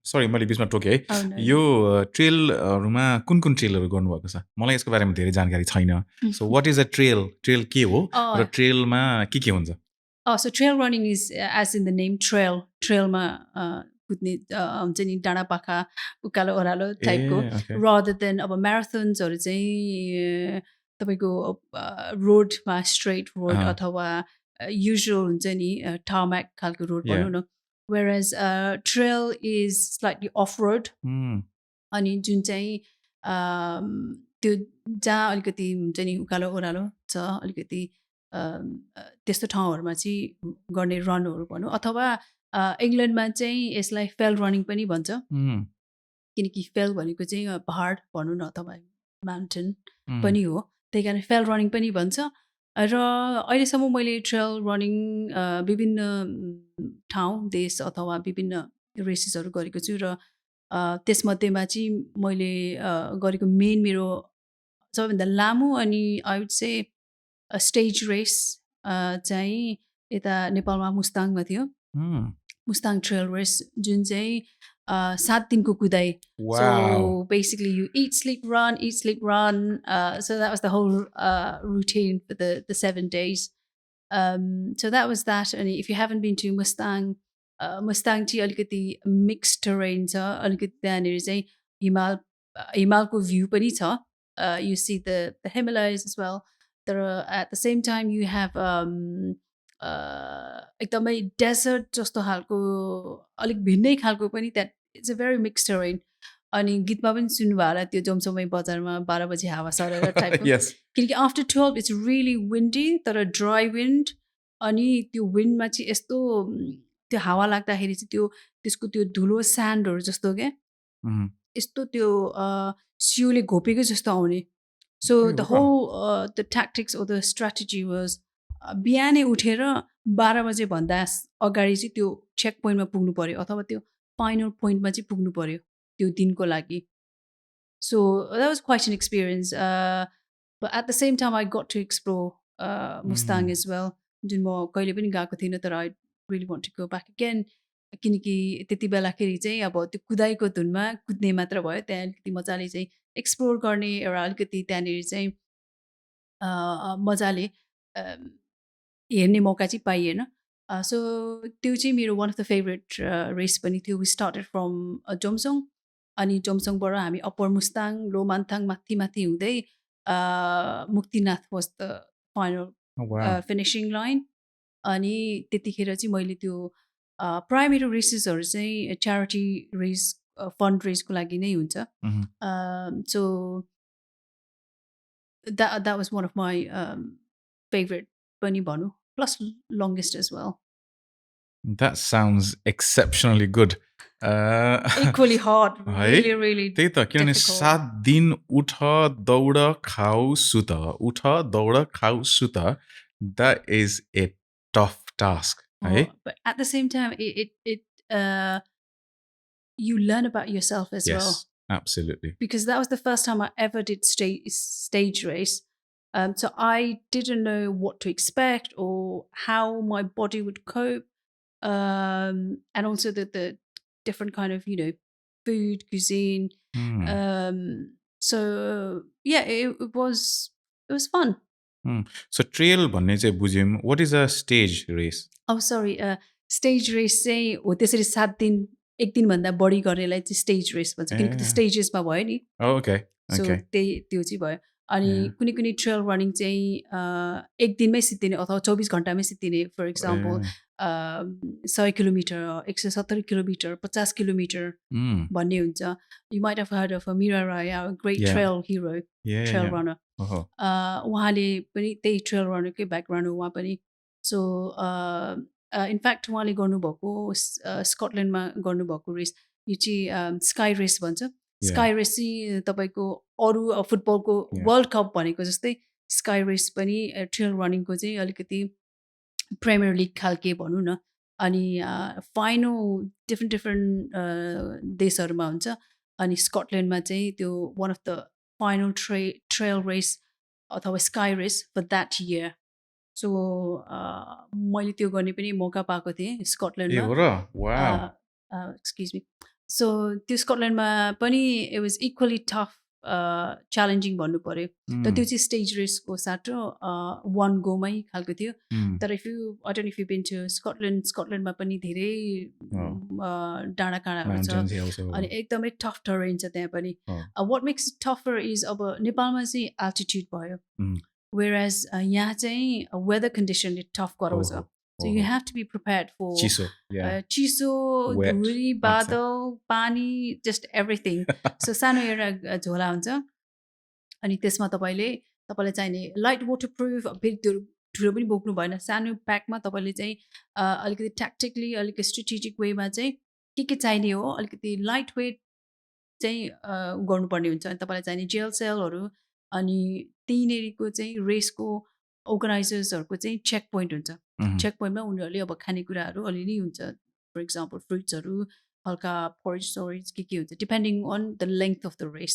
सरी मैले बिचमा टोकेँ है oh no, यो no. ट्रेलहरूमा कुन कुन ट्रेलहरू गर्नुभएको छ मलाई यसको बारेमा धेरै जानकारी छैन so what is a trail trail के हो र Oh, ट्रेलमा के हुन्छ so trail running is as in the name trail. Trailमा कुद्ने हुन्छ नि डाँडा पाखा उकालो ओह्रालो ए टाइपको ओके rather than अब म्याराथन्सहरू चाहिँ तपाईँको रोडमा स्ट्रेट रोड अथवा युजुअल हुन्छ नि टार्म्याक खालको रोड या भनौँ न whereas trail is slightly off road अनि जुन चाहिँ त्यो जहाँ अलिकति हुन्छ नि उकालो ओह्रालो छ अलिकति त्यस्तो ठाउँहरूमा चाहिँ गर्ने रनहरू भनौँ अथवा इङ्ल्यान्डमा चाहिँ यसलाई फेल रनिङ पनि भन्छ किनकि फेल भनेको चाहिँ पहाड भनौँ न अथवा माउन्टेन पनि हो त्यही कारण फेल रनिङ पनि भन्छ र अहिलेसम्म मैले ट्रेल रनिङ विभिन्न ठाउँ देश अथवा विभिन्न रेसेसहरू गरेको छु र त्यसमध्येमा चाहिँ मैले गरेको मेन मेरो सबैभन्दा लामो अनि I would say stage race चाहिँ यता नेपालमा मुस्ताङमा थियो मुस्ताङ ट्रेल रेस जुन चाहिँ 7 दिनको कुदाइ Wow. so basically you eat sleep run so that was the whole routine for the 7 days so that was that and if you haven't been to Mustang Mustang चाहिँ अलिकति mixed terrain छ अलिकति त्यहाँनिर चाहिँ हिमालको भ्यू पनि छ you see the Himalayas as well तर at the same time you have एकदमै डेजर्ट जस्तो खालको अलिक भिन्नै खालको पनि that it's a very mix terrain अनि गीतमा पनि सुन्नुभयो होला त्यो जमसमै बजारमा 12 बजी हावा सरेर टाइपको Yes. किनकि आफ्टर 12 इट्स रियली विन्डी तर ड्राई विन्ड अनि त्यो विन्डमा चाहिँ यस्तो त्यो हावा लाग्दाखेरि चाहिँ त्यसको त्यो धुलो स्यान्डहरू जस्तो क्या यस्तो त्यो सियोले घोपेको जस्तो आउने so the wow. Whole the tactics or the strategy was बिहानै उठेर 12 बजे भन्दा अगाडि चाहिँ त्यो चेक पोइन्टमा पुग्नु पर्यो अथवा त्यो फाइनल पोइन्टमा चाहिँ पुग्नु पर्यो त्यो दिनको लागि so that was quite an experience but at the same time I got to explore Mustang as well जुन म कहिले पनि गएको थिइनँ तर I really want to go back again किनकि त्यति बेलाखेरि चाहिँ अब त्यो कुदाइको धुनमा कुद्ने मात्र भयो त्यहाँ अलिकति मजाले चाहिँ एक्सप्लोर गर्ने एउटा अलिकति त्यहाँनिर चाहिँ मजाले हेर्ने मौका चाहिँ पाइएन सो त्यो चाहिँ मेरो one of the favourite race पनि थियो वी स्टार्टेड फ्रम जोमसोङ अनि जोमसोङबाट हामी अप्पर मुस्ताङ लो मान्थाङ माथि माथि हुँदै Muktinath was the final finishing line अनि त्यतिखेर चाहिँ मैले त्यो प्राय मेरो रेसेसहरू चाहिँ च्यारिटी रेस फन्ड रेसको लागि नै हुन्छ so that was one of my favorite पनि भनौँ plus longest as well. That sounds exceptionally good. Equally hard, है? really, really त्यही त किनभने difficult. 7 दिन उठ दौड खाऊ सुत उठ दौड खाऊ सुत that is a tough task है? But at the same time you learn about yourself as well. Yes, absolutely. Because that was the first time I ever did stage race. So I didn't know what to expect or how my body would cope. And also the different kind of, food, cuisine. So yeah, it was fun. So trail भन्ने चाहिँ बुझ्यौँ. What is a stage race? Oh, sorry. Stage race चाहिँ हो त्यसरी 7 दिन 1 दिनभन्दा बढी गरेलाई चाहिँ स्टेज रेस भन्छ किनकि त्यो ए. स्टेजेसमा भयो नि Oh, okay. So Okay. त्यो चाहिँ भयो अनि Yeah. कुनै कुनै ट्रेल रनिङ चाहिँ 1 दिनमै सिद्धिने अथवा 24 घन्टामै सिद्धिने for example Eh. 100 kilometre 170 kilometre 50 kilometre Mm. भन्ने हुन्छ you might have heard of Mira Rai, a great Yeah. trail hero, Yeah, trail yeah. runner. Oh. उहाँले पनि त्यही ट्रेल रनरकै ब्याकग्राउन्ड हो उहाँ पनि सो इनफ्याक्ट उहाँले गर्नुभएको स्कटल्यान्डमा गर्नुभएको रेस यो चाहिँ स्काई रेस भन्छ Yeah. स्काई रेस चाहिँ तपाईँको अरू फुटबलको Yeah. वर्ल्ड कप भनेको जस्तै स्काई रेस पनि ट्रेल रनिङको चाहिँ अलिकति प्रिमियर लिग खालके भनौँ न अनि फाइनल डिफ्रेन्ट देशहरूमा हुन्छ अनि स्कटल्यान्डमा चाहिँ त्यो one of the final trail race अथवा sky race for that year so मैले त्यो गर्ने पनि मौका पाएको थिएँ ए स्कटल्यान्डमा हो र? Wow. एक्सक्युज मी सो त्यो स्कटल्यान्डमा पनि it was equally tough challenging भन्नु पऱ्यो तर त्यो चाहिँ स्टेज रेसको साटो वान गोमै खालको थियो तर if you often if you been to स्कटल्यान्डमा पनि धेरै डाँडा काँडाहरू छ Mountains hills. अनि एकदमै टफ टरेन छ त्यहाँ पनि Oh. What makes tougher is अब नेपालमा चाहिँ एल्टिट्युड भयो Mm. whereas यहाँ चाहिँ वेदर कन्डिसनले टफ गराउँछ Oh. so you have to be prepared for Chiso. Yeah. चिसो Wet. धुरी बादल पानी जस्ट एभ्रिथिङ सो सानो एउटा झोला हुन्छ अनि त्यसमा तपाईँलाई चाहिने लाइट वाटर प्रुफ फेरि त्यो ठुलो पनि बोक्नु भएन सानो प्याकमा तपाईँले चाहिँ अलिकति ट्याक्टिकली अलिकति स्ट्रेटेजिक वेमा चाहिँ के चाहिने हो अलिकति लाइट वेट चाहिँ गर्नुपर्ने हुन्छ अनि तपाईँलाई चाहिने जेल सेलहरू अनि त्यहीँनेरिको चाहिँ रेसको अर्गनाइजर्सहरूको चाहिँ चेक पोइन्ट हुन्छ Mhm. चेक पोइन्टमा उनीहरूले अब खानेकुराहरू अलिअलि हुन्छ फर इक्जाम्पल फ्रुट्सहरू हल्का पोरिज सोरिज के हुन्छ depending on the length of the race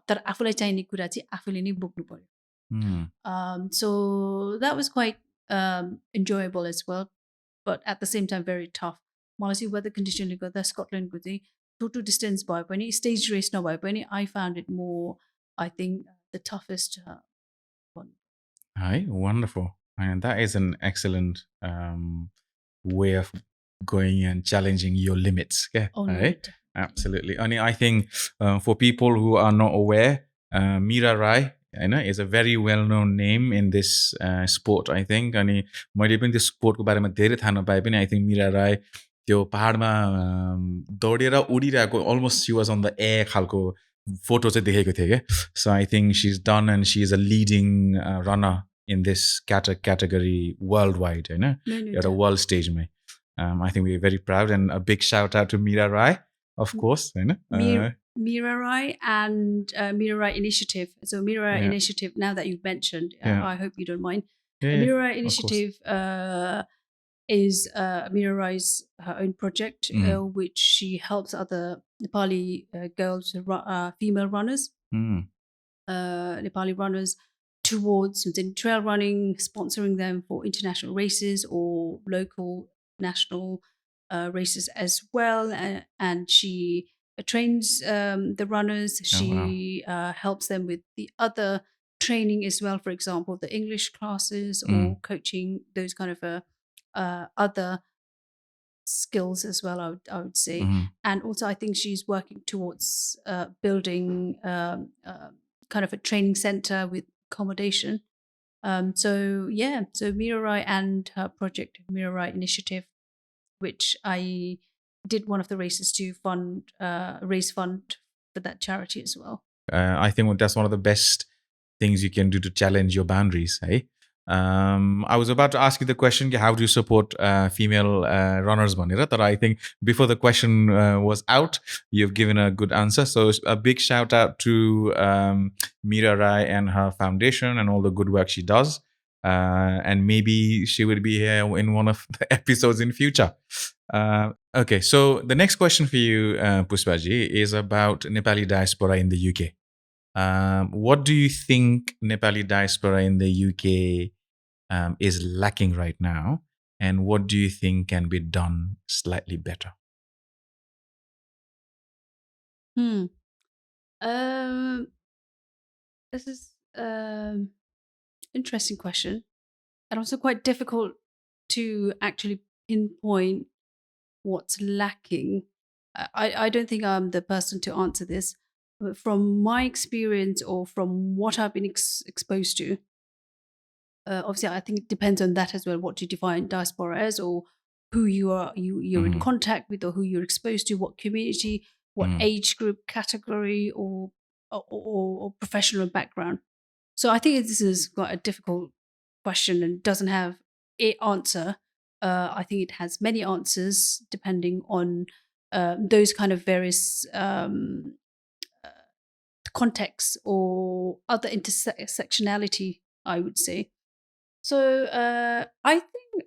तर आफूलाई चाहिने कुरा चाहिँ आफूले नै बोक्नु पर्यो so that was quite enjoyable as well but at the same time very tough मलाई चाहिँ वेदर कन्डिसनले गर्दा स्कटल्यान्डको चाहिँ टोटल डिस्टेन्स भए पनि स्टेज रेस नभए पनि I found it more I think the toughest Hi, wonderful. And that is an excellent way of going and challenging your limits. Yeah, right? Absolutely. And I think for people who are not aware, Mira Rai is a very well-known name in this sport, I think. And मैले पनि त्यो स्पोर्टको बारेमा धेरै थाहा नपाए पनि आई थिङ्क मिरा राई त्यो पहाडमा दौडेर उडिरहेको almost she was on the air खालको फोटो चाहिँ देखेको थिएँ क्या so I think she is done and she is a leading runner in this category worldwide, at a world stage. I think we're very proud and a big shout out to Mira Rai, of course. Mira Rai and Mira Rai Initiative. So Mira Rai Initiative, now that you've mentioned, I hope you don't mind. Mira Rai Initiative is Mira Rai's her own project, which she helps other Nepali girls, female runners, Nepali runners, towards trail running, sponsoring them for international races or local, national races as well. And she trains the runners. She helps them with the other training as well. For example, the English classes or coaching, those kind of other skills as well, I would say. And also, I think she's working towards building kind of a training center with accommodation. So Mira Rai and her project Mira Rai Initiative, which I did one of the races to raise fund for that charity as well. I think that's one of the best things you can do to challenge your boundaries. I was about to ask you the question, how do you support female runners? But I think before the question was out, you've given a good answer. So a big shout out to Mira Rai and her foundation and all the good work she does. And maybe she will be here in one of the episodes in future. Okay, so the next question for you, Pushpaji, is about Nepali diaspora in the UK. What do you think Nepali diaspora in the UK is lacking right now, and what do you think can be done slightly better? This is Interesting question, and also quite difficult to actually pinpoint what's lacking. I don't think I'm the person to answer this, but from my experience or from what I've been exposed to, obviously I think it depends on that as well. What you define diaspora as, or who you're in Mhm. contact with, or who you're exposed to, what community, what Mhm. age group, category, or professional background. So I think this is quite a difficult question and doesn't have a answer. I think it has many answers depending on those kind of various uh, contexts or other intersectionality, I would say. So I think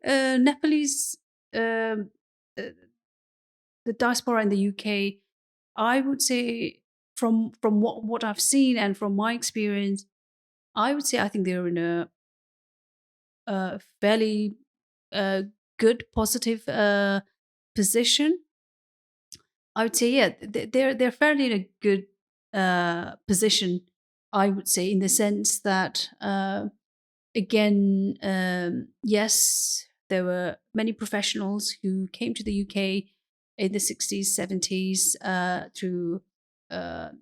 Nepalese, um, uh, the diaspora in the UK, I would say from what I've seen and from my experience, I would say I think they're in a fairly uh, good, positive position. I would say, yeah, they're fairly in a good position. I would say, in the sense that, again, yes, there were many professionals who came to the UK in the 60s, 70s through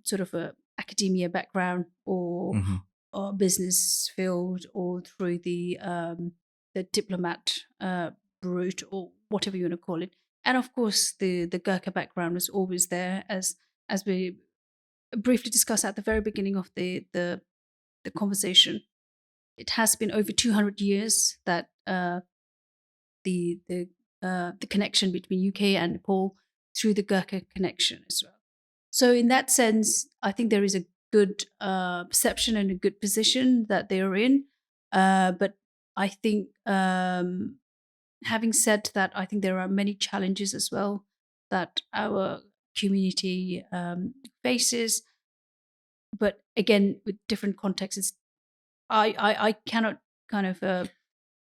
sort of a academia background Mhm. or business field, or through the diplomat route, or whatever you want to call it. And of course, the Gurkha background was always there, as we briefly discussed at the very beginning of the conversation. It has been over 200 years that the the the connection between UK and Nepal through the Gurkha connection as well. So in that sense, I think there is a good perception and a good position that they are in. But I think, having said that, I think there are many challenges as well that our community faces. But again, with different contexts, I cannot kind of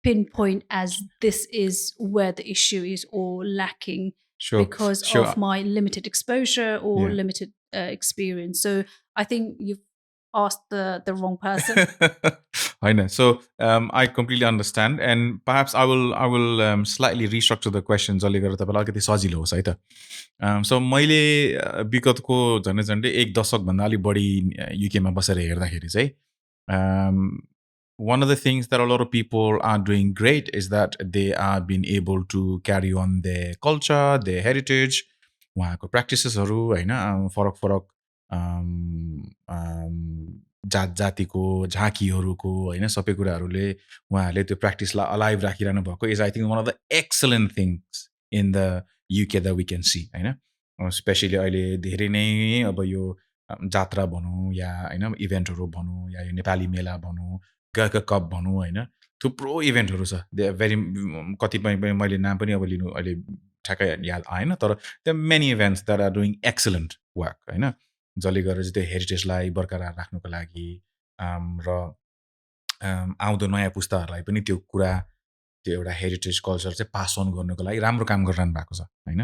pinpoint as this is where the issue is or lacking, Sure. because of Sure. my limited exposure or Yeah. limited experience. So I think you've asked the wrong person. I know. So I completely understand, and perhaps I will slightly restructure the question जसले गर्दा तपाईँलाई अलिकति सजिलो होस् है त. सो मैले विगतको झन्डै झन्डै 1 दशकभन्दा अलिक बढी युकेमा बसेर हेर्दाखेरि चाहिँ one of the things that a lot of people are doing great is that they are being able to carry on their culture, their heritage, उहाँको प्र्याक्टिसेसहरू होइन, फरक फरक जात जातिको झाँकीहरूको होइन सबै कुराहरूले उहाँहरूले त्यो प्र्याक्टिसलाई अलाइभ राखिरहनु भएको is I think one of the excellent things in the UK the we can see होइन. स्पेसली अहिले धेरै नै अब यो जात्रा भनौँ या होइन इभेन्टहरू भनौँ या यो नेपाली मेला भनौँ, गर्का कप भनौँ होइन, थुप्रो इभेन्टहरू छ. दे आर भेरी कतिपय मैले नाम पनि अब लिनु अहिले ठ्याक्कै याद आएन, तर they are many events that are doing excellent work होइन, जसले गर्दा चाहिँ त्यो हेरिटेजलाई बरकरार राख्नुको लागि र आउँदो नयाँ पुस्ताहरूलाई पनि त्यो कुरा, त्यो एउटा हेरिटेज कल्चर चाहिँ पास अन गर्नुको लागि राम्रो काम गरिरहनु भएको छ होइन.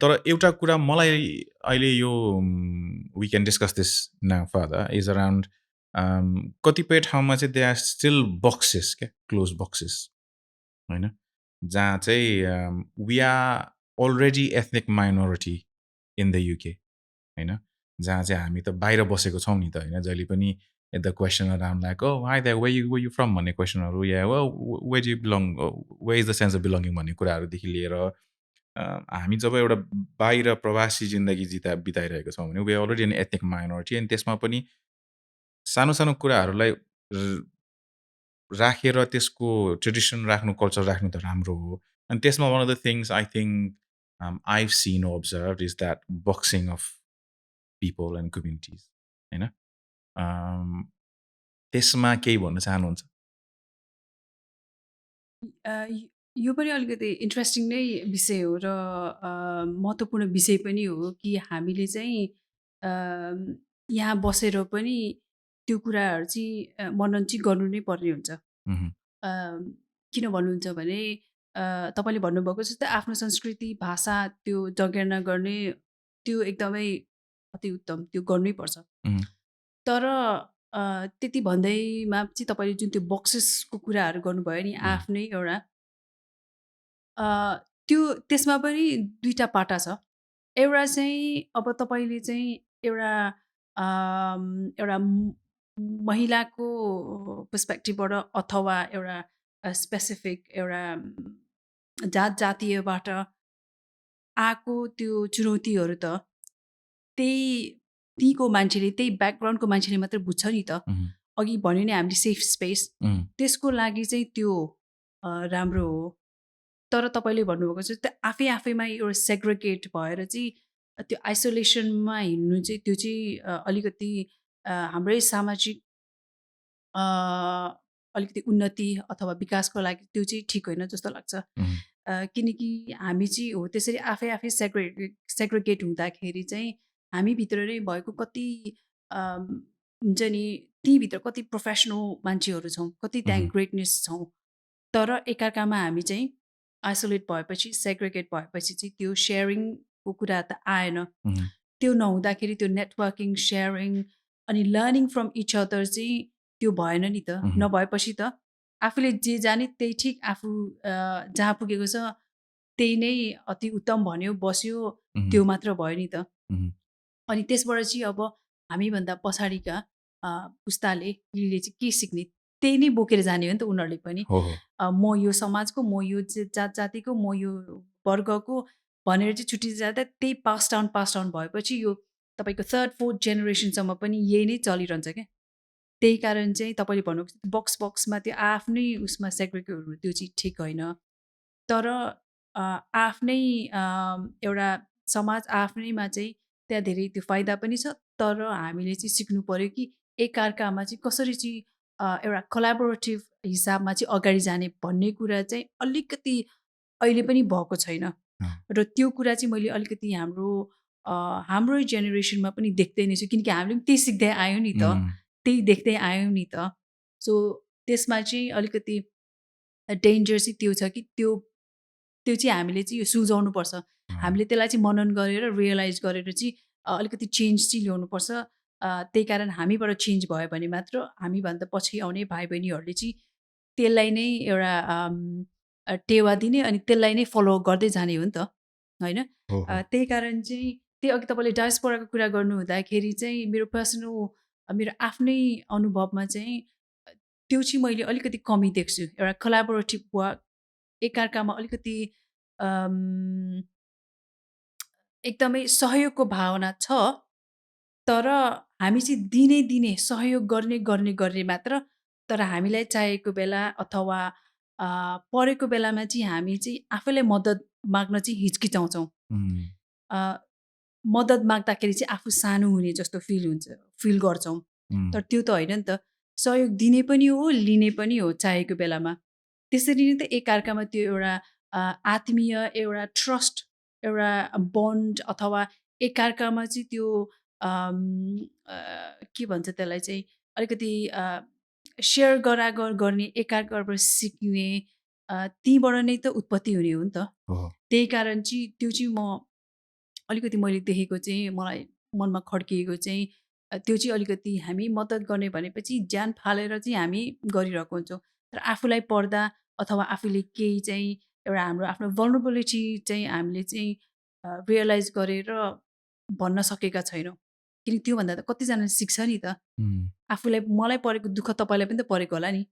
तर एउटा कुरा मलाई अहिले यो we can discuss this now further is around कतिपय ठाउँमा चाहिँ दे आर स्टिल बक्सेस क्या, क्लोज बक्सेस होइन, जहाँ चाहिँ we are already ethnic minority in the UK होइन, जहाँ चाहिँ हामी त बाहिर बसेको छौँ नि त होइन. जहिले पनि the question around like oh hi that where you from भन्ने क्वेसनहरू, या where do you belong, where is the sense of belonging भन्ने कुराहरूदेखि लिएर हामी जब एउटा बाहिर प्रवासी जिन्दगी बिताइरहेको छौँ भने we are already an ethnic minority, अनि त्यसमा पनि सानो सानो कुराहरूलाई राखेर त्यसको ट्रेडिसन राख्नु, कल्चर राख्नु त राम्रो हो. अनि त्यसमा one of the things I think I've seen or observe is that boxing of people and communities होइन. त्यसमा केही भन्न चाहनुहुन्छ? यो पनि अलिकति इन्ट्रेस्टिङ नै विषय हो र महत्त्वपूर्ण विषय पनि हो कि हामीले चाहिँ यहाँ बसेर पनि त्यो कुराहरू चाहिँ मनन चाहिँ गर्नु नै पर्ने हुन्छ. किन भन्नुहुन्छ भने तपाईँले भन्नुभएको जस्तै आफ्नो संस्कृति, भाषा त्यो जगेर्ना गर्ने त्यो एकदमै अति उत्तम, त्यो गर्नै पर्छ. तर त्यति भन्दैमा चाहिँ तपाईँले जुन त्यो बक्सेसको कुराहरू गर्नुभयो नि आफ्नै एउटा त्यो त्यसमा पनि 2टा पाटा छ। एउटा चाहिँ अब तपाईँले चाहिँ एउटा एउटा महिलाको पर्सपेक्टिभबाट अथवा एउटा स्पेसिफिक एउटा जातीयबाट आएको त्यो चुनौतीहरू त तीको मान्छेले त्यही ब्याकग्राउन्डको मान्छेले मात्रै बुझ्छ नि त। अघि भन्यो नि हामीले सेफ स्पेस त्यसको लागि चाहिँ त्यो राम्रो हो। तर तपाईँले भन्नुभएको चाहिँ त्यो आफैमा एउटा सेग्रिगेट भएर चाहिँ त्यो आइसोलेसनमा हिँड्नु चाहिँ त्यो चाहिँ अलिकति हाम्रै सामाजिक अलिकति उन्नति अथवा विकासको लागि त्यो चाहिँ ठिक होइन जस्तो लाग्छ। किनकि हामी चाहिँ हो त्यसरी आफै सेग्रिगेट हुँदाखेरि चाहिँ हामीभित्र नै भएको कति हुन्छ नि तीभित्र कति प्रोफेसनल मान्छेहरू छौँ, कति त्यहाँ ग्रेटनेस छौँ, तर एकअर्कामा हामी चाहिँ आइसोलेट भएपछि सेग्रिगेट भएपछि चाहिँ त्यो सेयरिङको कुरा त आएन। त्यो नहुँदाखेरि त्यो नेटवर्किङ सेयरिङ अनि लर्निङ फ्रम इच अदर चाहिँ त्यो भएन नि त। नभएपछि त आफूले जे जाने त्यही ठिक, आफू जहाँ पुगेको छ त्यही नै अति उत्तम भन्यो बस्यो त्यो मात्र भयो नि त। अनि त्यसबाट चाहिँ अब हामीभन्दा पछाडिका पुस्ताले पिँढीले चाहिँ के सिक्ने त्यही नै बोकेर जाने हो नि त उनीहरूले पनि। म यो समाजको, म यो जातिको, म यो वर्गको भनेर चाहिँ छुट्टी जाँदा त्यही पास डाउन भएपछि यो तपाईँको 3rd 4th जेनेरेसनसम्म पनि यही नै चलिरहन्छ क्या। त्यही कारण चाहिँ तपाईँले भन्नुभएको बक्समा त्यो आफ्नै उसमा सेग्रिगेट हुनु त्यो चाहिँ ठिक होइन। तर आफ्नै एउटा समाज आफ्नैमा चाहिँ त्यहाँ धेरै त्यो फाइदा पनि छ, तर हामीले चाहिँ सिक्नु पऱ्यो कि एकअर्कामा चाहिँ कसरी चाहिँ एउटा कोलाबोरेटिभ हिसाबमा चाहिँ अगाडि जाने भन्ने कुरा चाहिँ अलिकति अहिले पनि भएको छैन। र त्यो कुरा चाहिँ मैले अलिकति हाम्रो जेनेरेसनमा पनि देख्दै नै छु, किनकि हामीले पनि त्यही सिक्दै आयौँ नि त, त्यही देख्दै आयौँ नि त। सो त्यसमा चाहिँ अलिकति डेन्जर चाहिँ त्यो छ कि त्यो चाहिँ हामीले चाहिँ यो सुल्झाउनुपर्छ। हामीले त्यसलाई चाहिँ मनन गरेर रियलाइज गरेर चाहिँ अलिकति चेन्ज चाहिँ ल्याउनुपर्छ। त्यही कारण हामीबाट चेन्ज भयो भने मात्र हामीभन्दा पछि आउने भाइ बहिनीहरूले चाहिँ त्यसलाई नै एउटा टेवा दिने अनि त्यसलाई नै फलो गर्दै जाने हो नि त, होइन? त्यही कारण चाहिँ त्यही अघि तपाईँले डायस्पोराको कुरा गर्नु हुँदाखेरि चाहिँ मेरो आफ्नै अनुभवमा चाहिँ त्यो चाहिँ मैले अलिकति कमी देख्छु। एउटा कोलाबोरेटिभ वर्क एकअर्कामा अलिकति एकदमै सहयोगको भावना छ, तर हामी चाहिँ दिने सहयोग गर्ने मात्र। तर हामीलाई चाहिएको बेला अथवा परेको बेलामा चाहिँ हामी चाहिँ आफैलाई मद्दत माग्न चाहिँ हिचकिचाउँछौँ। मद्दत माग्दाखेरि चाहिँ आफू सानो हुने जस्तो फिल गर्छौँ। तर त्यो त होइन नि त। सहयोग दिने पनि हो, लिने पनि हो चाहिएको बेलामा। त्यसरी नै त एकअर्कामा त्यो एउटा आत्मीय एउटा ट्रस्ट एउटा बन्ड अथवा एकअर्कामा चाहिँ त्यो के भन्छ त्यसलाई चाहिँ अलिकति सेयर गरागर गर्ने एकअर्काबाट सिक्ने तीबाट नै त उत्पत्ति हुने हो नि त। त्यही कारण चाहिँ त्यो चाहिँ अलिकति मैले देखेको चाहिँ मलाई मनमा खड्किएको चाहिँ त्यो चाहिँ अलिकति हामी मद्दत गर्ने भनेपछि ज्यान फालेर चाहिँ हामी गरिरहेको हुन्छौँ, तर आफूलाई पर्दा अथवा आफूले केही चाहिँ एउटा हाम्रो आफ्नो भल्नरेबिलिटी चाहिँ हामीले चाहिँ रियलाइज गरेर भन्न सकेका छैनौँ। किनकि त्योभन्दा त कतिजनाले सिक्छ नि त। मलाई परेको दुःख तपाईँलाई पनि त परेको होला नि,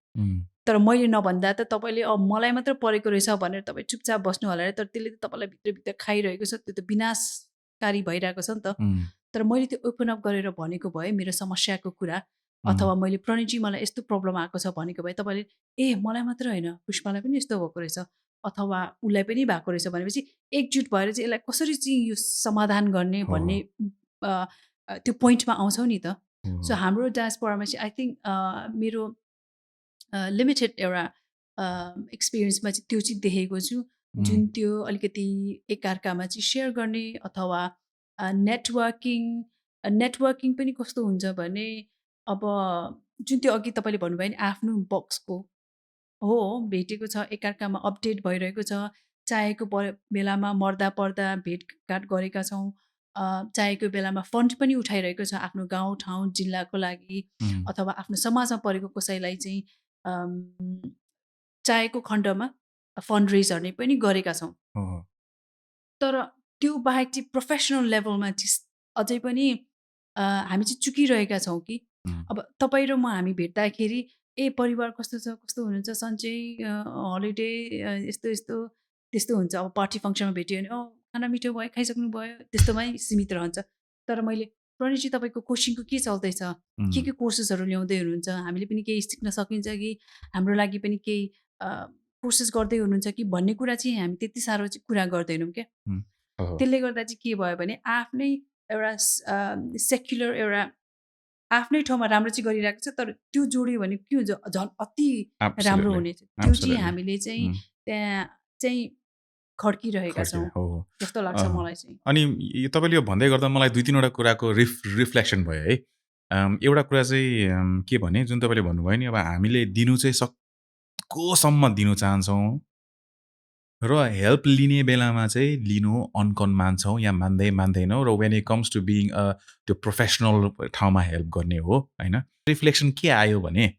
तर मैले नभन्दा त तपाईँले मलाई मात्र परेको रहेछ भनेर तपाईँ चुपचाप बस्नु होला, तर त्यसले त तपाईँलाई भित्रभित्र खाइरहेको छ, त्यो त विनाशकारी भइरहेको छ नि त। तर मैले त्यो ओपन अप गरेर भनेको भए मेरो समस्याको कुरा अथवा मैले प्रणयजी मलाई यस्तो प्रब्लम आएको छ भनेको भए तपाईँले मलाई मात्र होइन पुष्पालाई पनि यस्तो भएको रहेछ अथवा उसलाई पनि भएको रहेछ भनेपछि एकजुट भएर चाहिँ यसलाई कसरी चाहिँ यो समाधान गर्ने भन्ने त्यो पोइन्टमा आउँछौँ नि त। सो हाम्रो डायस्पोरामा चाहिँ आई थिङ्क मेरो लिमिटेड एउटा एक्सपिरियन्समा चाहिँ त्यो चाहिँ देखेको छु, जुन त्यो अलिकति एकअर्कामा चाहिँ सेयर गर्ने अथवा नेटवर्किङ पनि कस्तो हुन्छ भने अब जुन त्यो अघि तपाईँले भन्नुभयो नि आफ्नो बक्सको हो भेटेको छ, एकअर्कामा अपडेट भइरहेको छ, चाहेको बेलामा मर्दा पर्दा भेटघाट गरेका छौँ, चाहेको बेलामा फन्ड पनि उठाइरहेको छ आफ्नो गाउँ ठाउँ जिल्लाको लागि अथवा आफ्नो समाजमा परेको कसैलाई चाहिँ चाहेको खण्डमा फन्ड रेजहरू पनि गरेका छौँ। तर त्यो बाहेक चाहिँ प्रोफेसनल लेभलमा चाहिँ अझै पनि हामी चाहिँ चुकिरहेका छौँ कि अब तपाईँ र म हामी भेट्दाखेरि परिवार कस्तो छ कस्तो हुनुहुन्छ सन्चै हलिडे यस्तो यस्तो त्यस्तो हुन्छ। अब पार्टी फङ्सनमा भेट्यो भने खाना मिठो भयो खाइसक्नु भयो त्यस्तोमै सीमित रहन्छ। तर मैले प्रणयजी तपाईँको कोचिङको के चल्दैछ के कोर्सेसहरू ल्याउँदै हुनुहुन्छ हामीले पनि केही सिक्न सकिन्छ कि हाम्रो लागि पनि केही कोर्सेस गर्दै हुनुहुन्छ कि भन्ने कुरा चाहिँ हामी त्यति साह्रो चाहिँ कुरा गर्दैनौँ क्या। त्यसले गर्दा चाहिँ के भयो भने आफ्नै एउटा सेक्युलर एउटा आफ्नै ठाउँमा राम्रो चाहिँ गरिरहेको छ तर त्यो जोड्यो भने के हुन्छ झन् अति राम्रो हुनेछ। त्यो चाहिँ हामीले चाहिँ त्यहाँ चाहिँ खड्किरहेका छौँ जस्तो लाग्छ मलाई चाहिँ। अनि तपाईँले यो भन्दै गर्दा मलाई 2-3 वटा कुराको रिफ्लेक्सन भयो है। एउटा कुरा चाहिँ के भने जुन तपाईँले भन्नुभयो नि अब हामीले दिनु चाहिँ सक्कोसम्म दिनु चाहन्छौँ र हेल्प लिने बेलामा चाहिँ लिनु अनकन मान्छौँ या मान्दैनौँ र when it comes to being त्यो प्रोफेसनल ठाउँमा हेल्प गर्ने हो होइन। रिफ्लेक्सन के आयो भने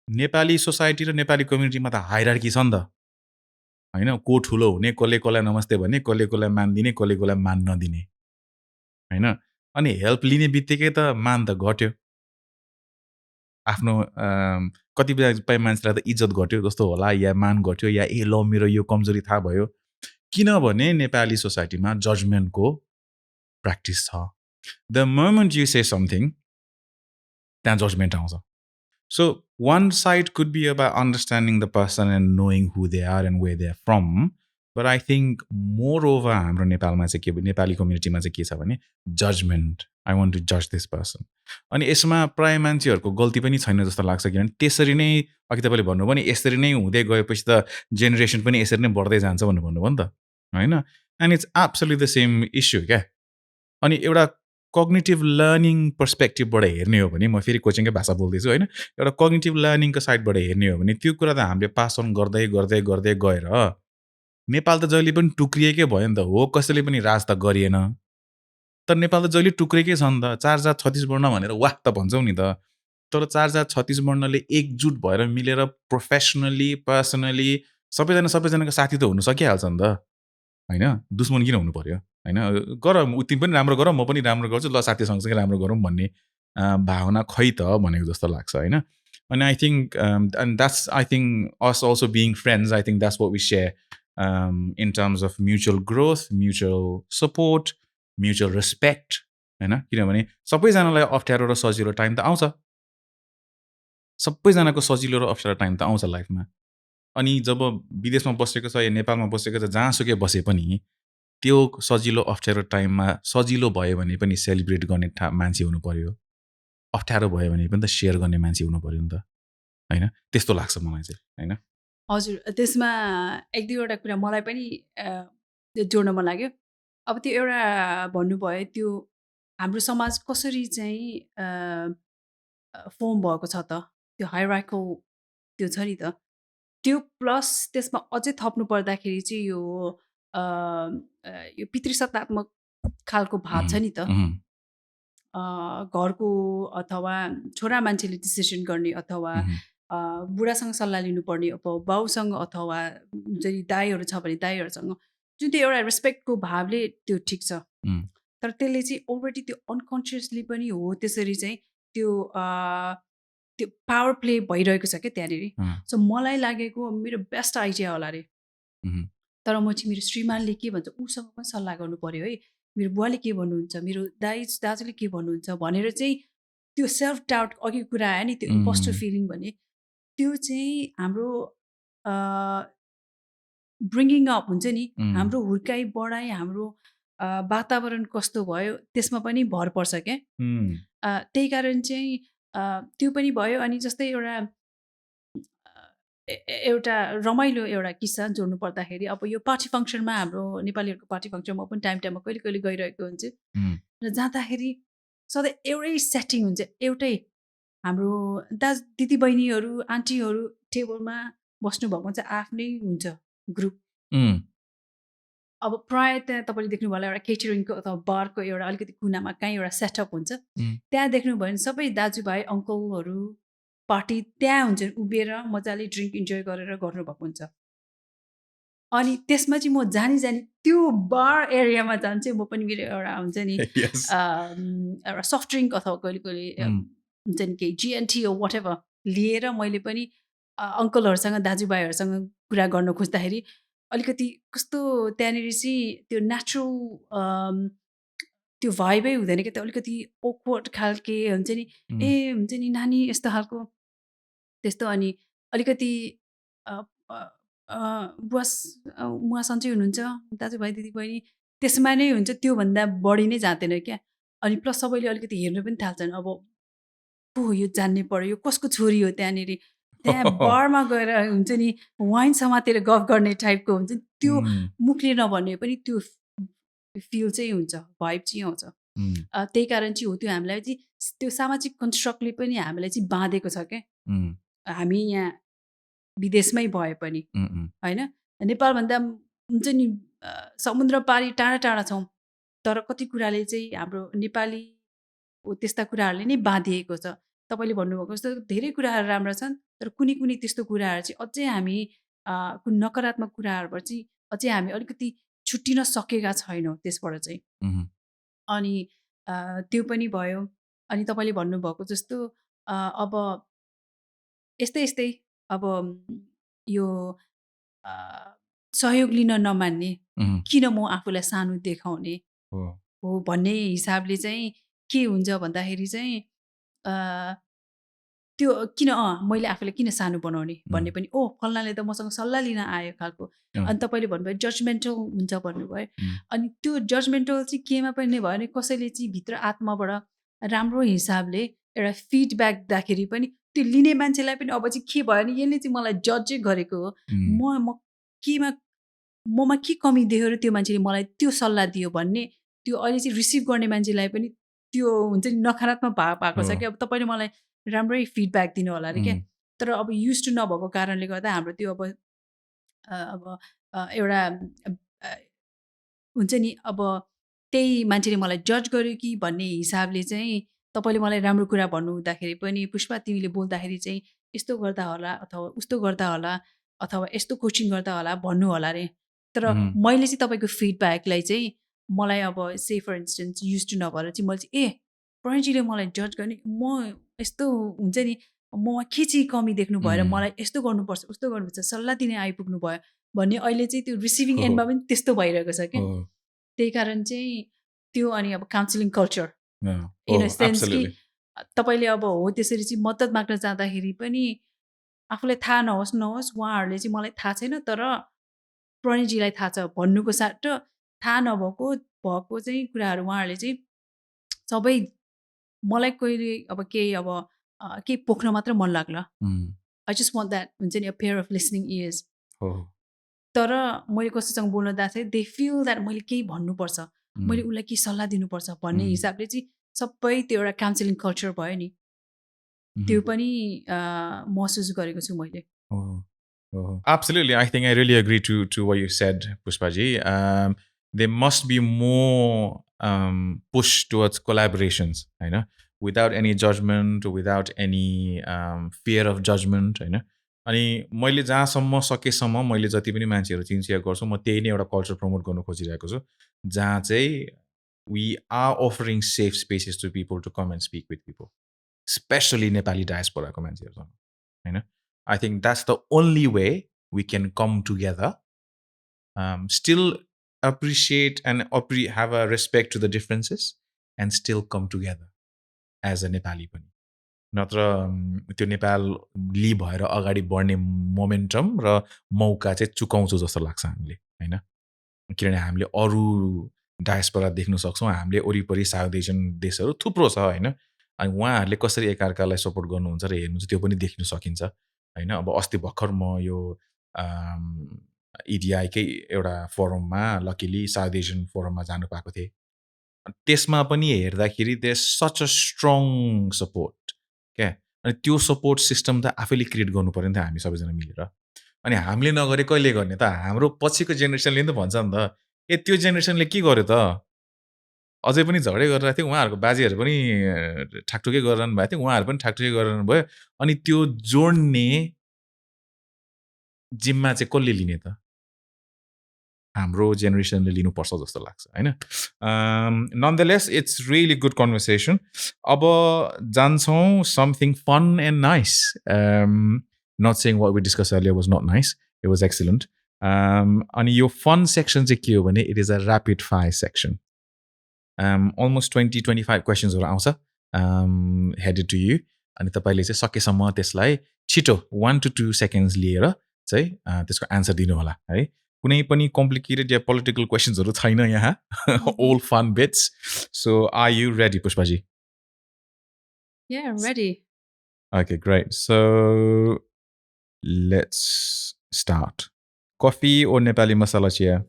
नेपाली सोसाइटी र नेपाली कम्युनिटीमा त हायरार्की छ नि त होइन। को ठुलो हुने कसले कसलाई नमस्ते भन्ने कसले कसलाई मान दिने कसले कसलाई मान नदिने होइन। अनि हेल्प लिने बित्तिकै त मान त घट्यो आफ्नो कतिपय मान्छेलाई त इज्जत घट्यो जस्तो होला या मान घट्यो या ल मेरो यो कमजोरी थाहा भयो किनभने नेपाली सोसाइटीमा जजमेन्टको प्र्याक्टिस छ। The moment you say something त्यहाँ जजमेन्ट आउँछ। So one side could be about understanding the person and knowing who they are and way they are from but I think more over हाम्रो नेपालमा चाहिँ के नेपाली कम्युनिटीमा चाहिँ के छ भने जजमेन्ट। आई वान्ट टु जज दिस पर्सन। अनि यसमा प्राय मान्छेहरूको गल्ती पनि छैन जस्तो लाग्छ किनभने त्यसरी नै अघि तपाईँले भन्नुभयो नि यसरी नै हुँदै गएपछि त जेनेरेसन पनि यसरी नै बढ्दै जान्छ भनेर भन्नुभयो नि त होइन। And it's absolutely the same issue क्या। अनि एउटा कग्निटिभ लर्निङ पर्सपेक्टिभबाट हेर्ने हो भने म फेरि कोचिङकै भाषा बोल्दैछु होइन। एउटा कग्निटिभ लर्निङको साइडबाट हेर्ने हो भने त्यो कुरा त हामीले पास अन गर्दै गर्दै गर्दै गएर नेपाल त जहिले पनि टुक्रिएकै भयो नि त हो कसैले पनि राज त गरिएन तर नेपाल त जहिले टुक्रेकै छ नि त। 4 जात 36 वर्ण भनेर वाह त भन्छौँ नि त तर 4 जात 36 वर्णले एकजुट भएर मिलेर प्रोफेसनली पर्सनली सबैजनाको साथी त हुन सकिहाल्छ नि त होइन। दुश्मन किन हुनु पर्यो होइन। गर तिमी पनि राम्रो गर म पनि राम्रो गर्छु ल साथी सँगसँगै राम्रो गरौँ भन्ने भावना खै त भनेको जस्तो लाग्छ होइन। अनि I think and that's I think us also being friends I think that's what we share in terms of mutual growth, mutual support, mutual respect होइन। किनभने सबैजनालाई अप्ठ्यारो र सजिलो टाइम त आउँछ सबैजनाको सजिलो र अप्ठ्यारो टाइम त आउँछ लाइफमा। अनि जब विदेशमा बसेको छ या नेपालमा बसेको छ जहाँसुकै बसे पनि त्यो सजिलो अप्ठ्यारो टाइममा सजिलो भयो भने पनि सेलिब्रेट गर्ने मान्छे हुनु पर्यो अप्ठ्यारो भयो भने पनि त सेयर गर्ने मान्छे हुनु पर्यो नि त होइन। त्यस्तो लाग्छ मलाई चाहिँ होइन। हजुर त्यसमा 1-2वटा कुरा मलाई पनि जोड्न मन लाग्यो। अब त्यो एउटा भन्नुभयो त्यो हाम्रो समाज कसरी चाहिँ फर्म भएको छ त त्यो हायरार्कल त्यो छ नि त त्यो प्लस त्यसमा अझै थप्नु पर्दाखेरि चाहिँ यो पितृसत्तात्मक खालको भाव छ नि त घरको अथवा छोरा मान्छेले डिसिसन गर्ने अथवा बुढासँग सल्लाह लिनुपर्ने अब बाउसँग अथवा चाहिँ दाईहरू छ भने दाईहरूसँग जुन त्यो एउटा रेस्पेक्टको भावले त्यो ठिक छ तर त्यसले चाहिँ अलरेडी त्यो अनकन्सियसली पनि हो त्यसरी चाहिँ त्यो त्यो पावर प्ले भइरहेको छ क्या त्यहाँनिर। सो मलाई लागेको मेरो बेस्ट आइडिया होला अरे तर म चाहिँ मेरो श्रीमानले के भन्छ उसँग पनि सल्लाह गर्नु पर्यो है मेरो बुवाले के भन्नुहुन्छ मेरो दाजुले के भन्नुहुन्छ भनेर चाहिँ त्यो सेल्फ डाउट अघि कुरा आयो नि त्यो इम्पोस्टर फिलिङ भन्ने त्यो चाहिँ हाम्रो ब्रिङ्गिङ अप हुन्छ नि हाम्रो हुर्काइ बढाइ हाम्रो वातावरण कस्तो भयो त्यसमा पनि भर पर्छ क्या। त्यही कारण चाहिँ त्यो पनि भयो। अनि जस्तै एउटा रमाइलो एउटा किस्सा जोड्नु पर्दाखेरि अब यो पार्टी फङ्सनमा हाम्रो नेपालीहरूको पार्टी फङ्सनमा पनि टाइममा कहिले कहिले गइरहेको हुन्छ र जाँदाखेरि सधैँ एउटै सेटिङ हुन्छ एउटै हाम्रो दिदी बहिनीहरू आन्टीहरू टेबलमा बस्नुभएको चाहिँ आफ्नै हुन्छ ग्रुप अब प्रायः त्यहाँ तपाईँले देख्नुभयो होला एउटा केटरिङको अथवा बारको एउटा अलिकति कुनामा कहीँ एउटा सेटअप हुन्छ त्यहाँ देख्नुभयो भने सबै दाजुभाइ अङ्कलहरू पार्टी त्यहाँ हुन्छन् उभिएर मजाले ड्रिङ्क इन्जोय गरेर गर्नुभएको हुन्छ अनि त्यसमा चाहिँ म जानी त्यो बार एरियामा जानु चाहिँ म पनि मेरो एउटा हुन्छ नि Yes. एउटा सफ्ट ड्रिङ्क अथवा कहिले कहिले हुन्छ नि केही जिएनटी वाट एभर लिएर मैले पनि अङ्कलहरूसँग दाजुभाइहरूसँग कुरा गर्न खोज्दाखेरि अलिकति कस्तो त्यहाँनिर चाहिँ त्यो नेचुरल त्यो भाइबै हुँदैन कि त्यो अलिकति ओकवर्ड खालके हुन्छ नि ए हुन्छ नि नानी यस्तो खालको त्यस्तो अनि अलिकति अ, अ, अ, बुवा सन्चै हुनुहुन्छ दाजुभाइ दिदीबहिनी त्यसमा नै हुन्छ त्योभन्दा बढी नै जाँदैन क्या अनि प्लस सबैले अलिकति हेर्नु पनि थाल्छन् अब को हो यो जान्ने पर्यो यो कसको छोरी हो त्यहाँनिर त्यहाँ बारमा गएर हुन्छ नि वाइन समातेर गफ गर्ने टाइपको हुन्छ नि, त्यो मुखले नभन्ने पनि त्यो फिल चाहिँ हुन्छ भाइब चाहिँ आउँछ त्यही कारण चाहिँ हो त्यो हामीलाई चाहिँ त्यो सामाजिक कन्स्ट्रक्टले पनि हामीलाई चाहिँ बाँधेको छ क्या हामी यहाँ विदेशमै भए पनि होइन नेपालभन्दा हुन्छ नि समुद्र पारी टाढा टाढा छौँ तर कति कुराले चाहिँ हाम्रो नेपाली त्यस्ता कुराहरूले नै बाँधिएको छ तपाईँले भन्नुभएको जस्तो धेरै कुराहरू राम्रा छन् तर कुनै कुनै त्यस्तो कुराहरू चाहिँ अझै हामी कुन नकारात्मक कुराहरूबाट चाहिँ अझै हामी अलिकति छुट्टिन सकेका छैनौँ त्यसबाट चाहिँ अनि त्यो पनि भयो अनि तपाईँले भन्नुभएको जस्तो अब यस्तै यस्तै अब यो सहयोग लिन नमान्ने किन म आफूलाई सानो देखाउने हो भन्ने हिसाबले चाहिँ के हुन्छ भन्दाखेरि चाहिँ त्यो किन मैले आफूलाई किन सानो बनाउने भन्ने पनि ओ फल्नाले त मसँग सल्लाह लिन आयो खालको अनि तपाईँले भन्नुभयो जजमेन्टल हुन्छ भन्नुभयो अनि त्यो जजमेन्टल चाहिँ केमा पनि भयो भने कसैले चाहिँ भित्र आत्माबाट राम्रो हिसाबले एउटा फिडब्याक दिँदाखेरि पनि त्यो लिने मान्छेलाई पनि अब चाहिँ के भयो भने यसले चाहिँ मलाई जजै गरेको हो म केमा ममा के कमी देख्यो र त्यो मान्छेले मलाई त्यो सल्लाह दियो भन्ने त्यो अहिले चाहिँ रिसिभ गर्ने मान्छेलाई पनि त्यो हुन्छ नि नकारात्मक भएको छ कि अब तपाईँले मलाई राम्रै फिडब्याक दिनु होला अरे क्या तर अब युज टु नभएको कारणले गर्दा हाम्रो त्यो अब एउटा हुन्छ नि अब त्यही मान्छेले मलाई जज गर्यो कि भन्ने हिसाबले चाहिँ तपाईँले मलाई राम्रो कुरा भन्नु हुँदाखेरि पनि पुष्पा तिमीले बोल्दाखेरि चाहिँ यस्तो गर्दा होला अथवा उस्तो गर्दा होला अथवा यस्तो कोचिङ गर्दा होला भन्नु होला रे तर मैले चाहिँ तपाईँको फिडब्याकलाई चाहिँ मलाई अब से फर इन्स्टेन्स युज टु नभएर चाहिँ मैले चाहिँ ए प्रणयजीले मलाई जज गर्ने म यस्तो हुन्छ नि ममा के चाहिँ कमी देख्नु भएर मलाई यस्तो गर्नुपर्छ उस्तो गर्नुपर्छ सल्लाह दिने आइपुग्नु भयो भन्ने अहिले चाहिँ त्यो रिसिभिङ एन्डमा पनि त्यस्तो भइरहेको छ क्या त्यही कारण चाहिँ त्यो अनि अब counselling culture in a sense कि तपाईँले अब हो त्यसरी चाहिँ मद्दत माग्न जाँदाखेरि पनि आफूलाई थाहा नहोस् उहाँहरूले चाहिँ मलाई थाहा छैन तर प्रणयजीलाई थाहा छ भन्नुको साटो थाहा भएको चाहिँ कुराहरू उहाँहरूले चाहिँ सबै मलाई कहिले अब केही अब केही पोख्न मात्र मन लाग्ला आई जस्ट वान्ट द्याट हुन्छ नि a pair of listening years तर मैले कसैसँग बोल्न जाँदाखेरि दे फिल द्याट मैले केही भन्नुपर्छ मैले उसलाई केही सल्लाह दिनुपर्छ भन्ने हिसाबले चाहिँ सबै त्यो एउटा काउन्सिलिङ कल्चर भयो नि त्यो पनि महसुस गरेको छु मैले Absolutely. I think I really agree to what you said, Pushpaji. There must be more push towards collaborations, you know, without any judgment, without any fear of judgment, you know. अनि मैले जहाँसम्म सकेसम्म मैले जति पनि मान्छेहरू चिनसिया गर्छु म त्यही नै एउटा कल्चर प्रमोट गर्न खोजिरहेको छु जहाँ चाहिँ we are offering safe spaces to people to come and speak with people specially Nepali डायस्पोराको मान्छेहरूसँग होइन I think that's the only way we can come together, still appreciate and have a respect to the differences and still come together as a Nepali pani. नत्र त्यो नेपाली भएर अगाडि बढ्ने मोमेन्टम र मौका चाहिँ चुकाउँछौँ जस्तो लाग्छ हामीले होइन किनभने हामीले अरू डायस्पोरा देख्न सक्छौँ हामीले वरिपरि साउथ एसियन देशहरू थुप्रो छ होइन अनि उहाँहरूले कसरी एकअर्कालाई सपोर्ट गर्नुहुन्छ र हेर्नुहुन्छ त्यो पनि देख्न सकिन्छ होइन अब अस्ति भर्खर म यो इडिआईकै एउटा फोरममा लकिली साउथ एसियन फोरममा जानु पाएको थिएँ त्यसमा पनि हेर्दाखेरि there such a strong support क्या अनि त्यो सपोर्ट सिस्टम त आफैले क्रिएट गर्नु पऱ्यो नि त हामी सबैजना मिलेर अनि हामीले नगरे कहिले गर्ने त हाम्रो पछिको जेनेरेसनले नि त भन्छ नि त ए त्यो जेनेरेसनले के गर्यो त अझै पनि झगडै गरिरहेको थियो उहाँहरूको बाजेहरू पनि ठाकठुकै गरिरहनु भएको थियो उहाँहरू पनि ठाकठुकै गरिरहनु भयो अनि त्यो जोड्ने जिम्मा चाहिँ कसले लिने त हाम्रो जेनेरेसनले लिनुपर्छ जस्तो लाग्छ होइन nonetheless it's really good conversation अब जान्छौँ something fun and nice not saying what we discuss earlier was not nice it was excellent अनि यो फन सेक्सन चाहिँ के हो भने it is a rapid fire section almost 20-25 क्वेसन्सहरू आउँछ हेडेड टु यु अनि तपाईँले चाहिँ सकेसम्म त्यसलाई छिटो 1 to 2 seconds लिएर चाहिँ त्यसको एन्सर दिनु होला है कुनै पनि कम्प्लिकेटेड या पोलिटिकल क्वेसन्सहरू छैन यहाँ all fun bits so are you ready Pushpa ji Yeah, ready. Okay, great. So let's start. Coffee or Nepali masala chia?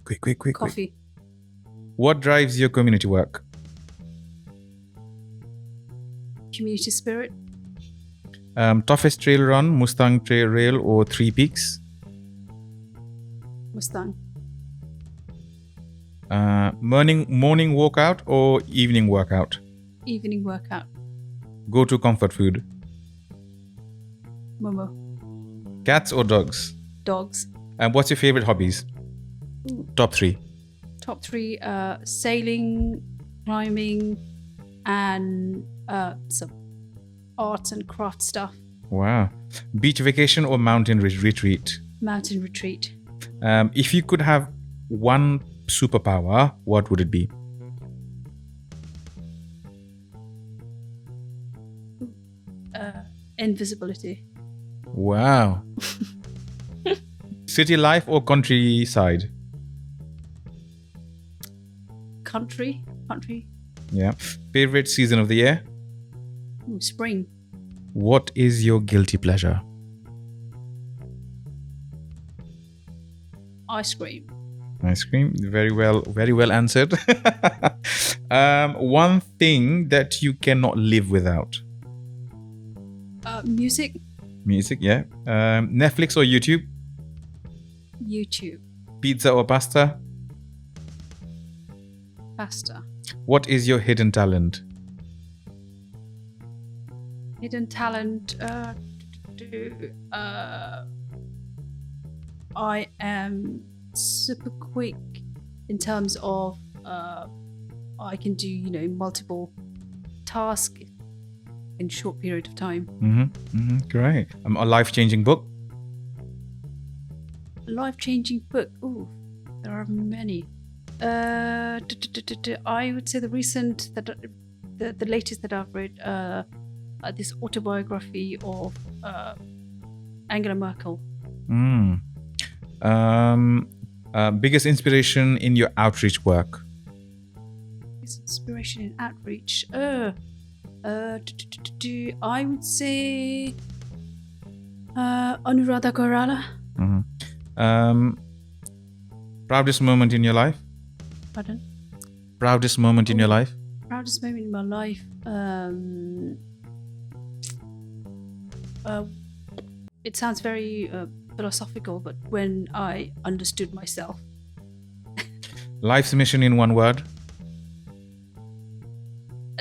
Quick. Coffee. What drives your community work? Community spirit. Toughest trail run, Mustang Trail or Three Peaks? Mustang. Morning workout or evening workout? Evening workout. Go to comfort food. Momo. Cats or dogs? Dogs. And what's your favorite hobbies? Top 3. Top 3, sailing, climbing, and some arts and craft stuff. Wow. Beach vacation or mountain retreat? Mountain retreat. If you could have one superpower, what would it be? Invisibility. Wow. City life or countryside? Country. Yeah. Favorite season of the year? Ooh, spring. What is your guilty pleasure? Ice cream. Ice cream. Very well answered. One thing that you cannot live without? Music. Music, yeah. Netflix or YouTube? YouTube. Pizza or pasta? Pasta. What is your hidden talent? Hidden talent. I am super quick in terms of I can do multiple tasks in a short period of time. Great. A life-changing book? Life-changing book. Ooh, there are many. I would say the latest that I've read, this autobiography of Angela Merkel. Biggest inspiration in your outreach work? Biggest inspiration in outreach. I would say Anuradha Koirala. Proudest moment in your life? Pardon? Proudest moment in your life? Proudest moment in my life. It sounds very philosophical, but when I understood myself. Life's mission in one word?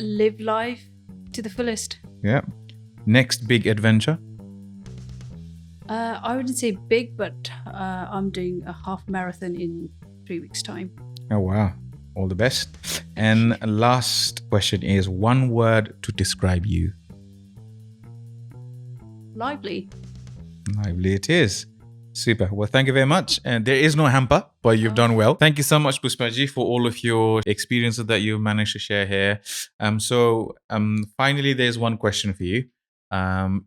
Live life to the fullest. Yeah. Next big adventure? I wouldn't say big, but I'm doing a half marathon in 3 weeks' time. Oh, wow. All the best. And last question is one word to describe you. Lively. Lively it is. Super. Well, thank you very much. And there is no hamper, but you've done well. Thank you so much, Pushpaji, for all of your experiences that you managed to share here. Finally, there's one question for you.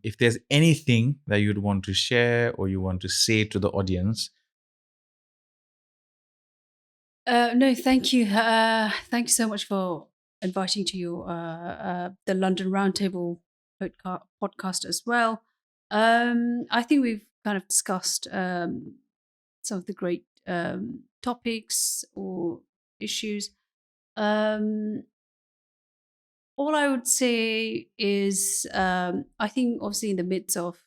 If there's anything that you'd want to share or you want to say to the audience. No, thank you. Thank you so much for inviting to your the London Roundtable podcast as well. I think we've kind of discussed some of the great topics or issues. All I would say is I think obviously in the midst of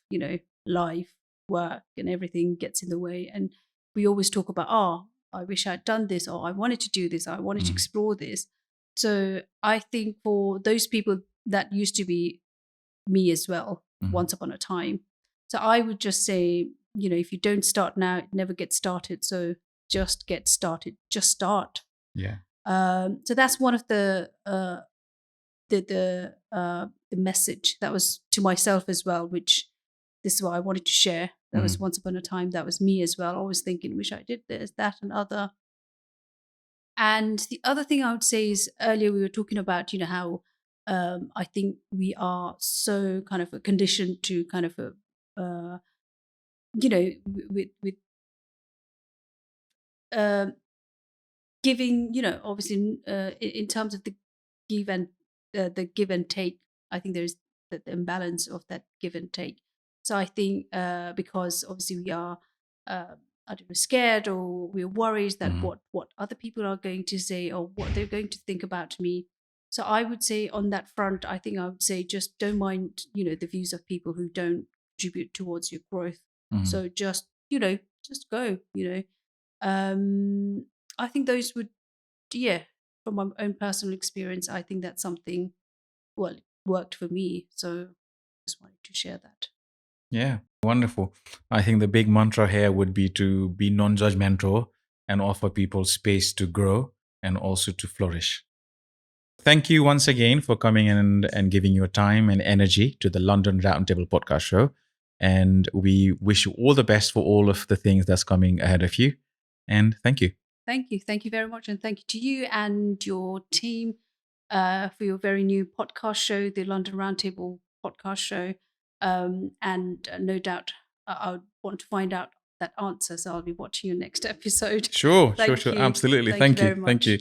life, work and everything gets in the way, and we always talk about, oh, I wish I'd done this, or I wanted to do this, I wanted to Mhm. explore this. So I think for those people, that used to be me as well, Mhm. once upon a time. So I would just say, if you don't start now, it never gets started. So just get started, just start. Yeah. So that's one of the message that was to myself as well, which this is what I wanted to share. That was Mhm. once upon a time, that was me as well, always thinking, wish I did this, that, and other. And the other thing I would say is, earlier we were talking about, how I think we are so kind of conditioned to kind of with um giving, obviously, in terms of give and the give and take. I think there's the imbalance of that give and take. So I think because obviously we are I don't know, scared, or we're worried that Mhm. what other people are going to say, or what they're going to think about me. So I would say on that front, I think I would say, just don't mind, the views of people who don't contribute towards your growth. Mhm. So just go. Um, I think those would, yeah, from my own personal experience, I think that's something, well, worked for me. So just wanted to share that. Yeah, wonderful. I think the big mantra here would be to be non-judgmental and offer people space to grow and also to flourish. Thank you once again for coming in and giving your time and energy to the London Roundtable podcast show. And we wish you all the best for all of the things that's coming ahead of you. And thank you. Thank you. Thank you very much. And thank you to you and your team for your very new podcast show, the London Roundtable podcast show. And no doubt I would want to find out that answer. So I'll be watching your next episode. Sure. Thank you. Absolutely. Thank you Thank very you. Thank much. you.